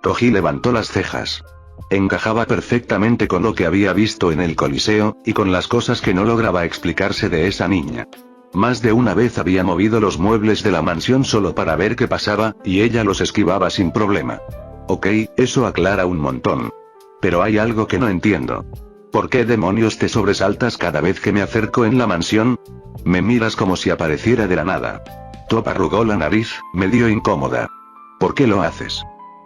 Toji levantó las cejas. Encajaba perfectamente con lo que había visto en el Coliseo, y con las cosas que no lograba explicarse de esa niña. Más de una vez había movido los muebles de la mansión solo para ver qué pasaba, y ella los esquivaba sin problema. Ok, eso aclara un montón. Pero hay algo que no entiendo. ¿Por qué demonios te sobresaltas cada vez que me acerco en la mansión? Me miras como si apareciera de la nada. Top arrugó la nariz, medio incómoda. ¿Por qué lo haces?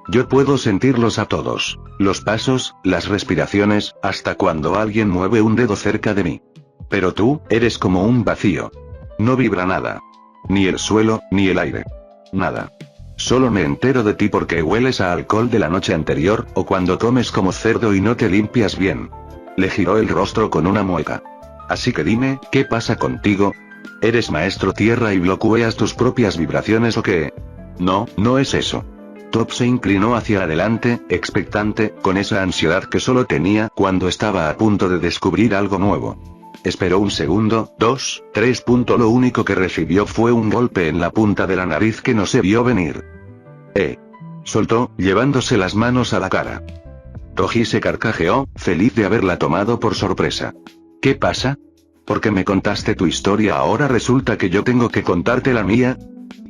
Yo puedo sentirlos a todos. Los pasos, las respiraciones, hasta cuando alguien mueve un dedo cerca de mí. Pero tú, eres como un vacío. No vibra nada. Ni el suelo, ni el aire. Nada. Solo me entero de ti porque hueles a alcohol de la noche anterior, o cuando comes como cerdo y no te limpias bien. Le giró el rostro con una mueca. Así que dime, ¿qué pasa contigo? ¿Eres maestro tierra y bloqueas tus propias vibraciones o qué? No, no es eso. Top se inclinó hacia adelante, expectante, con esa ansiedad que solo tenía cuando estaba a punto de descubrir algo nuevo. Esperó un segundo, 2, 3. Lo único que recibió fue un golpe en la punta de la nariz que no se vio venir. Soltó, llevándose las manos a la cara. Toji se carcajeó, feliz de haberla tomado por sorpresa. ¿Qué pasa? ¿Por qué me contaste tu historia ahora resulta que yo tengo que contarte la mía?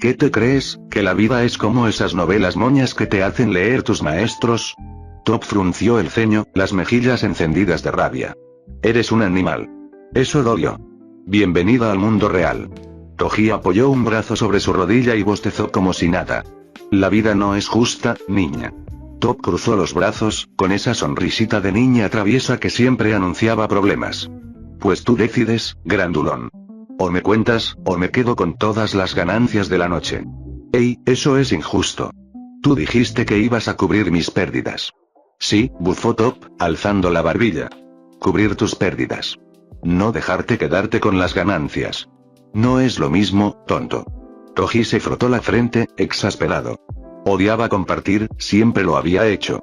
¿Qué te crees, que la vida es como esas novelas moñas que te hacen leer tus maestros? Top frunció el ceño, las mejillas encendidas de rabia. Eres un animal. Eso dolió. Bienvenida al mundo real. Toji apoyó un brazo sobre su rodilla y bostezó como si nada. La vida no es justa, niña. Top cruzó los brazos, con esa sonrisita de niña traviesa que siempre anunciaba problemas. Pues tú decides, grandulón. O me cuentas, o me quedo con todas las ganancias de la noche. Eso es injusto. Tú dijiste que ibas a cubrir mis pérdidas. Sí, bufó Top, alzando la barbilla. Cubrir tus pérdidas. No dejarte quedarte con las ganancias. No es lo mismo, tonto. Toji se frotó la frente, exasperado. Odiaba compartir, siempre lo había hecho.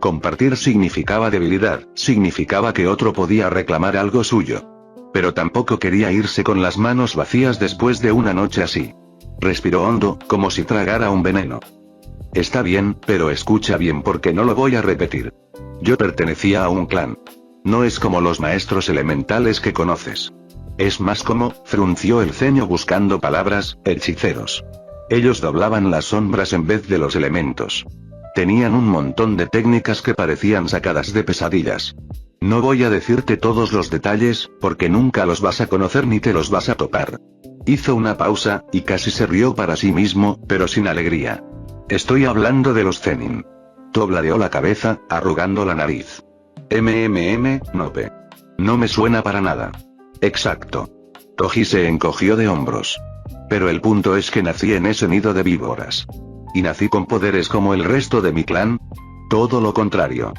Compartir significaba debilidad, significaba que otro podía reclamar algo suyo. pero tampoco quería irse con las manos vacías después de una noche así. Respiró hondo, como si tragara un veneno. Está bien, pero escucha bien porque no lo voy a repetir. Yo pertenecía a un clan. No es como los maestros elementales que conoces. Es más como, frunció el ceño buscando palabras, hechiceros. Ellos doblaban las sombras en vez de los elementos. Tenían un montón de técnicas que parecían sacadas de pesadillas. No voy a decirte todos los detalles, porque nunca los vas a conocer ni te los vas a topar. Hizo una pausa, y casi se rió para sí mismo, pero sin alegría. Estoy hablando de los Zenin. Tobladeó la cabeza, arrugando la nariz. Nope. No me suena para nada. Exacto. Toji se encogió de hombros. Pero el punto es que nací en ese nido de víboras. ¿Y nací con poderes como el resto de mi clan? Todo lo contrario.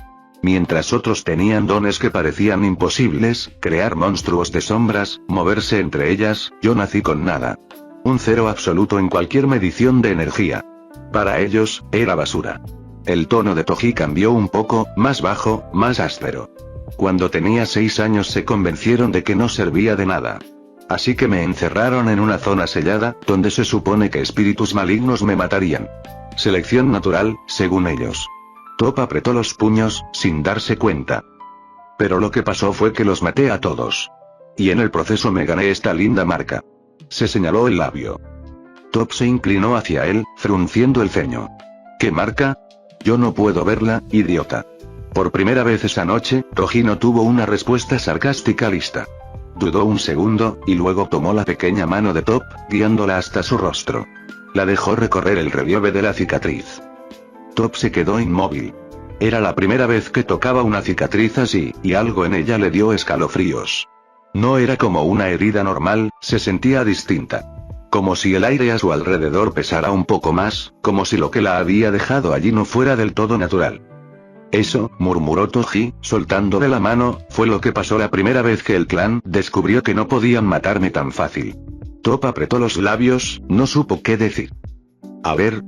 Mientras otros tenían dones que parecían imposibles, crear monstruos de sombras, moverse entre ellas, yo nací con nada. Un cero absoluto en cualquier medición de energía. Para ellos, era basura. El tono de Toji cambió un poco, más bajo, más áspero. Cuando tenía 6 años se convencieron de que no servía de nada. Así que me encerraron en una zona sellada, donde se supone que espíritus malignos me matarían. Selección natural, según ellos. Top apretó los puños, sin darse cuenta. Pero lo que pasó fue que los maté a todos. Y en el proceso me gané esta linda marca. Se señaló el labio. Top se inclinó hacia él, frunciendo el ceño. ¿Qué marca? Yo no puedo verla, idiota. Por primera vez esa noche, Toji no tuvo una respuesta sarcástica lista. Dudó un segundo, y luego tomó la pequeña mano de Top, guiándola hasta su rostro. La dejó recorrer el relieve de la cicatriz. Top se quedó inmóvil. Era la primera vez que tocaba una cicatriz así, y algo en ella le dio escalofríos. No era como una herida normal, se sentía distinta. Como si el aire a su alrededor pesara un poco más, como si lo que la había dejado allí no fuera del todo natural. Eso, murmuró Toji, soltándole la mano, fue lo que pasó la primera vez que el clan descubrió que no podían matarme tan fácil. Top apretó los labios, no supo qué decir. A ver,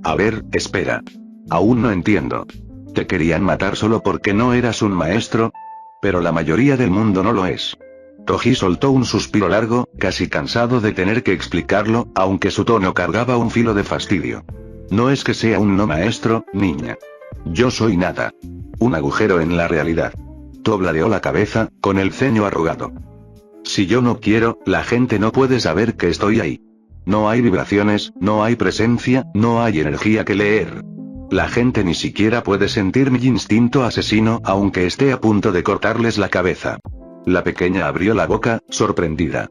espera. Aún no entiendo. ¿Te querían matar solo porque no eras un maestro? Pero la mayoría del mundo no lo es. Toji soltó un suspiro largo, casi cansado de tener que explicarlo, aunque su tono cargaba un filo de fastidio. No es que sea un no maestro, niña. Yo soy nada. Un agujero en la realidad. Tobladeó la cabeza, con el ceño arrugado. Si yo no quiero, la gente no puede saber que estoy ahí. No hay vibraciones, no hay presencia, no hay energía que leer. La gente ni siquiera puede sentir mi instinto asesino, aunque esté a punto de cortarles la cabeza. La pequeña abrió la boca, sorprendida.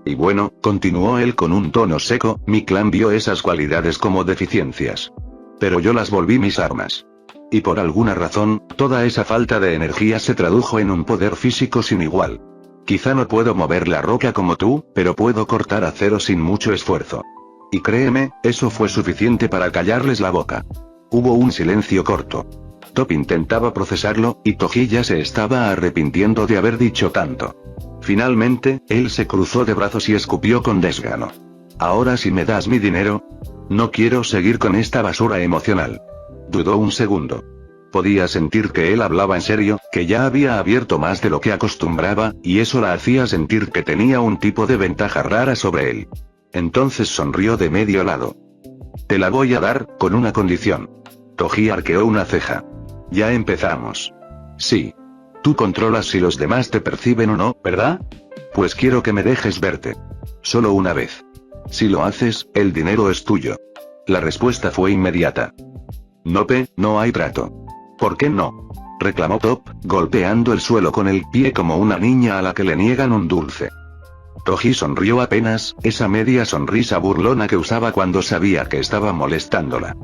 Y bueno, continuó él con un tono seco, mi clan vio esas cualidades como deficiencias. Pero yo las volví mis armas. Y por alguna razón, toda esa falta de energía se tradujo en un poder físico sin igual. Quizá no puedo mover la roca como tú, pero puedo cortar acero sin mucho esfuerzo. Y créeme, eso fue suficiente para callarles la boca. Hubo un silencio corto. Top intentaba procesarlo, y Toji ya se estaba arrepintiendo de haber dicho tanto. Finalmente, él se cruzó de brazos y escupió con desgano. Ahora si me das mi dinero. No quiero seguir con esta basura emocional. Dudó un segundo. Podía sentir que él hablaba en serio, que ya había abierto más de lo que acostumbraba, y eso la hacía sentir que tenía un tipo de ventaja rara sobre él. Entonces sonrió de medio lado. Te la voy a dar, con una condición. Toji arqueó una ceja. Ya empezamos. Sí. Tú controlas si los demás te perciben o no, ¿verdad? Pues quiero que me dejes verte. Solo una vez. Si lo haces, el dinero es tuyo. La respuesta fue inmediata. Nope, no hay trato. ¿Por qué no? Reclamó Top, golpeando el suelo con el pie como una niña a la que le niegan un dulce. Toji sonrió apenas, esa media sonrisa burlona que usaba cuando sabía que estaba molestándola.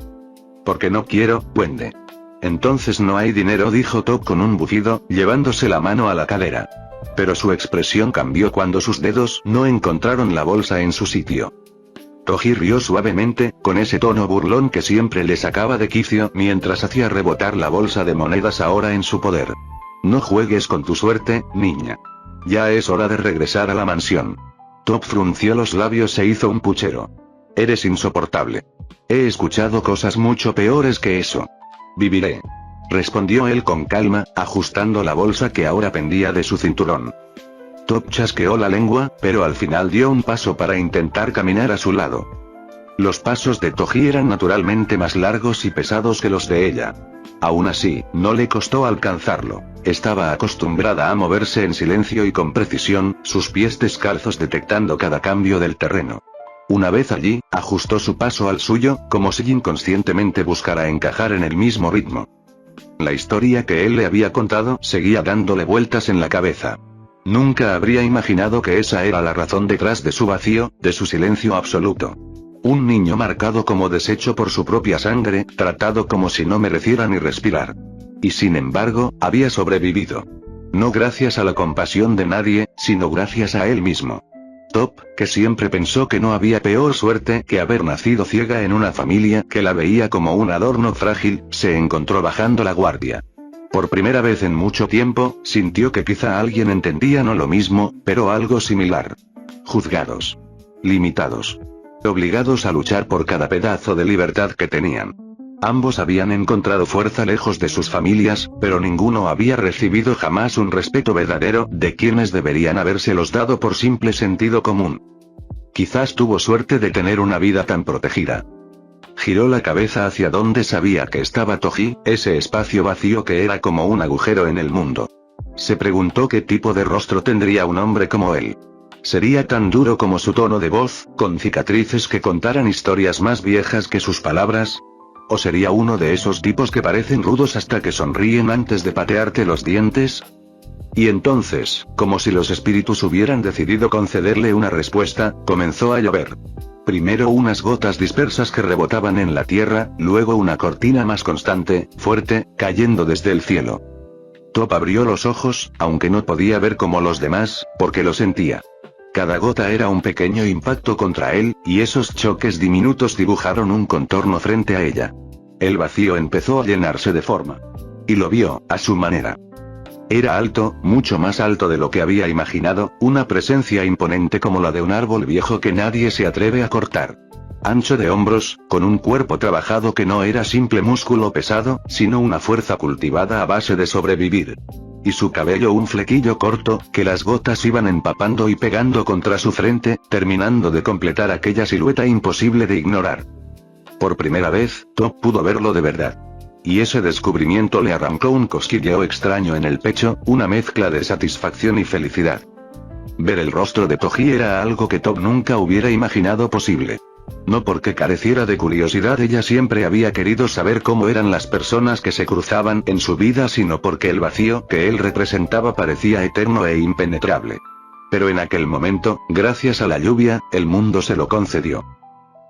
Porque no quiero, duende. Entonces no hay dinero, dijo Top con un bufido, llevándose la mano a la cadera. Pero su expresión cambió cuando sus dedos no encontraron la bolsa en su sitio. Toji rió suavemente, con ese tono burlón que siempre le sacaba de quicio mientras hacía rebotar la bolsa de monedas ahora en su poder. No juegues con tu suerte, niña. Ya es hora de regresar a la mansión. Top frunció los labios e hizo un puchero. Eres insoportable. He escuchado cosas mucho peores que eso. Viviré. Respondió él con calma, ajustando la bolsa que ahora pendía de su cinturón. Top chasqueó la lengua, pero al final dio un paso para intentar caminar a su lado. Los pasos de Toji eran naturalmente más largos y pesados que los de ella. Aún así, no le costó alcanzarlo. Estaba acostumbrada a moverse en silencio y con precisión, sus pies descalzos detectando cada cambio del terreno. Una vez allí, ajustó su paso al suyo, como si inconscientemente buscara encajar en el mismo ritmo. La historia que él le había contado seguía dándole vueltas en la cabeza. Nunca habría imaginado que esa era la razón detrás de su vacío, de su silencio absoluto. Un niño marcado como deshecho por su propia sangre, tratado como si no mereciera ni respirar. Y sin embargo, había sobrevivido. No gracias a la compasión de nadie, sino gracias a él mismo. Top, que siempre pensó que no había peor suerte que haber nacido ciega en una familia que la veía como un adorno frágil, se encontró bajando la guardia. Por primera vez en mucho tiempo, sintió que quizá alguien entendía no lo mismo, pero algo similar. Juzgados. Limitados. Obligados a luchar por cada pedazo de libertad que tenían. Ambos habían encontrado fuerza lejos de sus familias, pero ninguno había recibido jamás un respeto verdadero de quienes deberían habérselos dado por simple sentido común. Quizás tuvo suerte de tener una vida tan protegida. Giró la cabeza hacia donde sabía que estaba Toji, ese espacio vacío que era como un agujero en el mundo. Se preguntó qué tipo de rostro tendría un hombre como él. ¿Sería tan duro como su tono de voz, con cicatrices que contaran historias más viejas que sus palabras? ¿O sería uno de esos tipos que parecen rudos hasta que sonríen antes de patearte los dientes? Y entonces, como si los espíritus hubieran decidido concederle una respuesta, comenzó a llover. Primero unas gotas dispersas que rebotaban en la tierra, luego una cortina más constante, fuerte, cayendo desde el cielo. Top abrió los ojos, aunque no podía ver como los demás, porque lo sentía. Cada gota era un pequeño impacto contra él, y esos choques diminutos dibujaron un contorno frente a ella. El vacío empezó a llenarse de forma. Y lo vio, a su manera. Era alto, mucho más alto de lo que había imaginado, una presencia imponente como la de un árbol viejo que nadie se atreve a cortar. Ancho de hombros, con un cuerpo trabajado que no era simple músculo pesado, sino una fuerza cultivada a base de sobrevivir. Y su cabello un flequillo corto, que las gotas iban empapando y pegando contra su frente, terminando de completar aquella silueta imposible de ignorar. Por primera vez, Top pudo verlo de verdad. Y ese descubrimiento le arrancó un cosquilleo extraño en el pecho, una mezcla de satisfacción y felicidad. Ver el rostro de Toji era algo que Top nunca hubiera imaginado posible. No porque careciera de curiosidad, ella siempre había querido saber cómo eran las personas que se cruzaban en su vida, sino porque el vacío que él representaba parecía eterno e impenetrable. Pero en aquel momento, gracias a la lluvia, el mundo se lo concedió.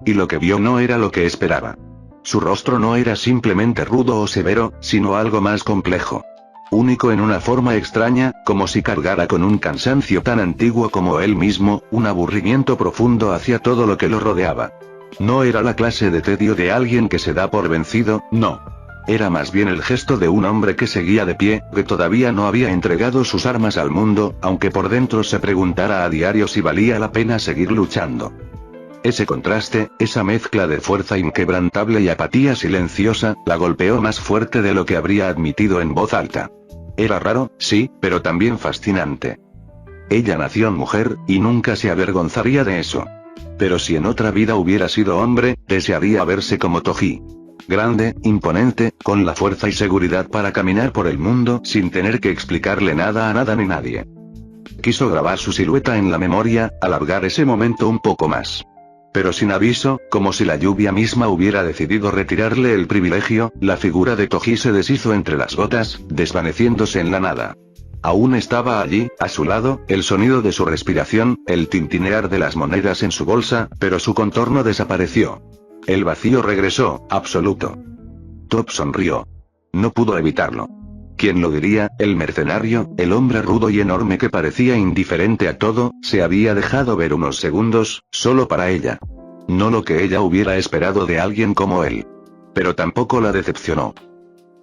Y lo que vio no era lo que esperaba. Su rostro no era simplemente rudo o severo, sino algo más complejo. Único en una forma extraña, como si cargara con un cansancio tan antiguo como él mismo, un aburrimiento profundo hacia todo lo que lo rodeaba. No era la clase de tedio de alguien que se da por vencido, no. Era más bien el gesto de un hombre que seguía de pie, que todavía no había entregado sus armas al mundo, aunque por dentro se preguntara a diario si valía la pena seguir luchando. Ese contraste, esa mezcla de fuerza inquebrantable y apatía silenciosa, la golpeó más fuerte de lo que habría admitido en voz alta. Era raro, sí, pero también fascinante. Ella nació mujer, y nunca se avergonzaría de eso. Pero si en otra vida hubiera sido hombre, desearía verse como Toji. Grande, imponente, con la fuerza y seguridad para caminar por el mundo sin tener que explicarle nada a nada ni nadie. Quiso grabar su silueta en la memoria, alargar ese momento un poco más. Pero sin aviso, como si la lluvia misma hubiera decidido retirarle el privilegio, la figura de Toji se deshizo entre las gotas, desvaneciéndose en la nada. Aún estaba allí, a su lado, el sonido de su respiración, el tintinear de las monedas en su bolsa, pero su contorno desapareció. El vacío regresó, absoluto. Top sonrió. No pudo evitarlo. ¿Quién lo diría? El mercenario, el hombre rudo y enorme que parecía indiferente a todo, se había dejado ver unos segundos, solo para ella. No lo que ella hubiera esperado de alguien como él. Pero tampoco la decepcionó.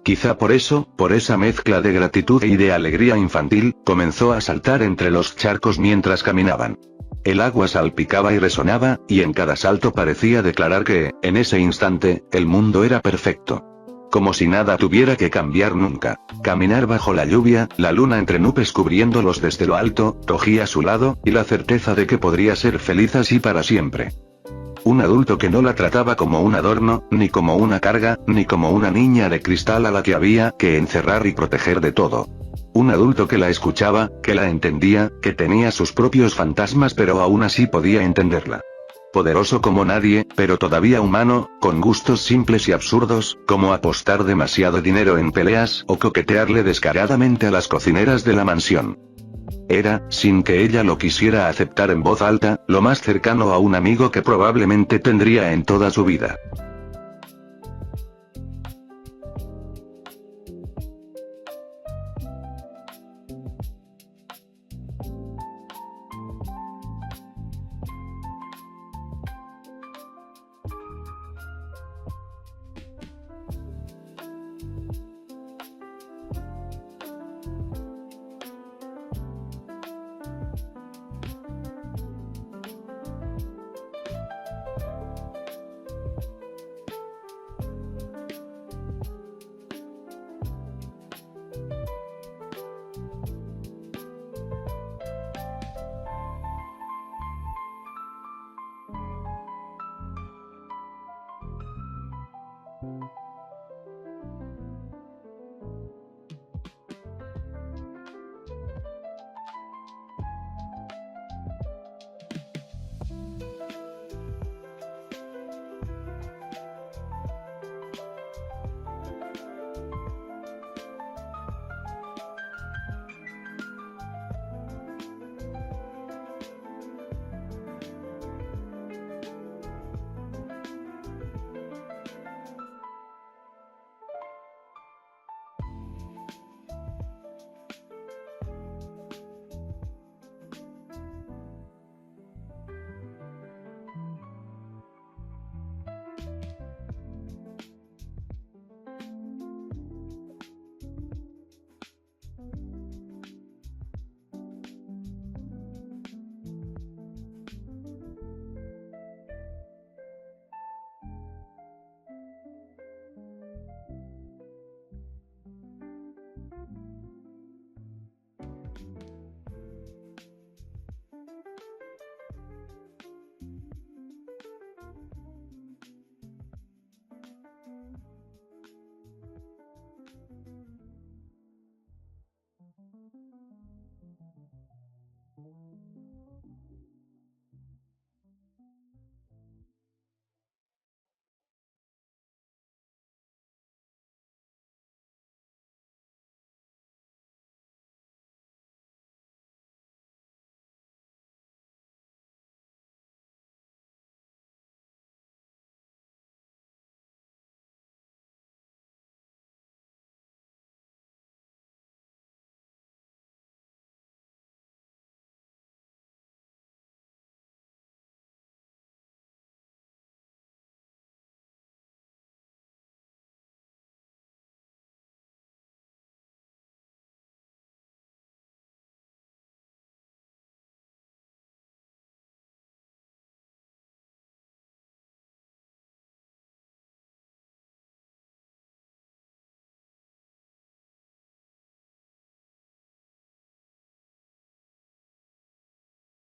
Quizá por eso, por esa mezcla de gratitud y de alegría infantil, comenzó a saltar entre los charcos mientras caminaban. El agua salpicaba y resonaba, y en cada salto parecía declarar que, en ese instante, el mundo era perfecto. Como si nada tuviera que cambiar nunca. Caminar bajo la lluvia, la luna entre nubes cubriéndolos desde lo alto, Toji a su lado, y la certeza de que podría ser feliz así para siempre. Un adulto que no la trataba como un adorno, ni como una carga, ni como una niña de cristal a la que había que encerrar y proteger de todo. Un adulto que la escuchaba, que la entendía, que tenía sus propios fantasmas pero aún así podía entenderla. Poderoso como nadie, pero todavía humano, con gustos simples y absurdos, como apostar demasiado dinero en peleas o coquetearle descaradamente a las cocineras de la mansión. Era, sin que ella lo quisiera aceptar en voz alta, lo más cercano a un amigo que probablemente tendría en toda su vida.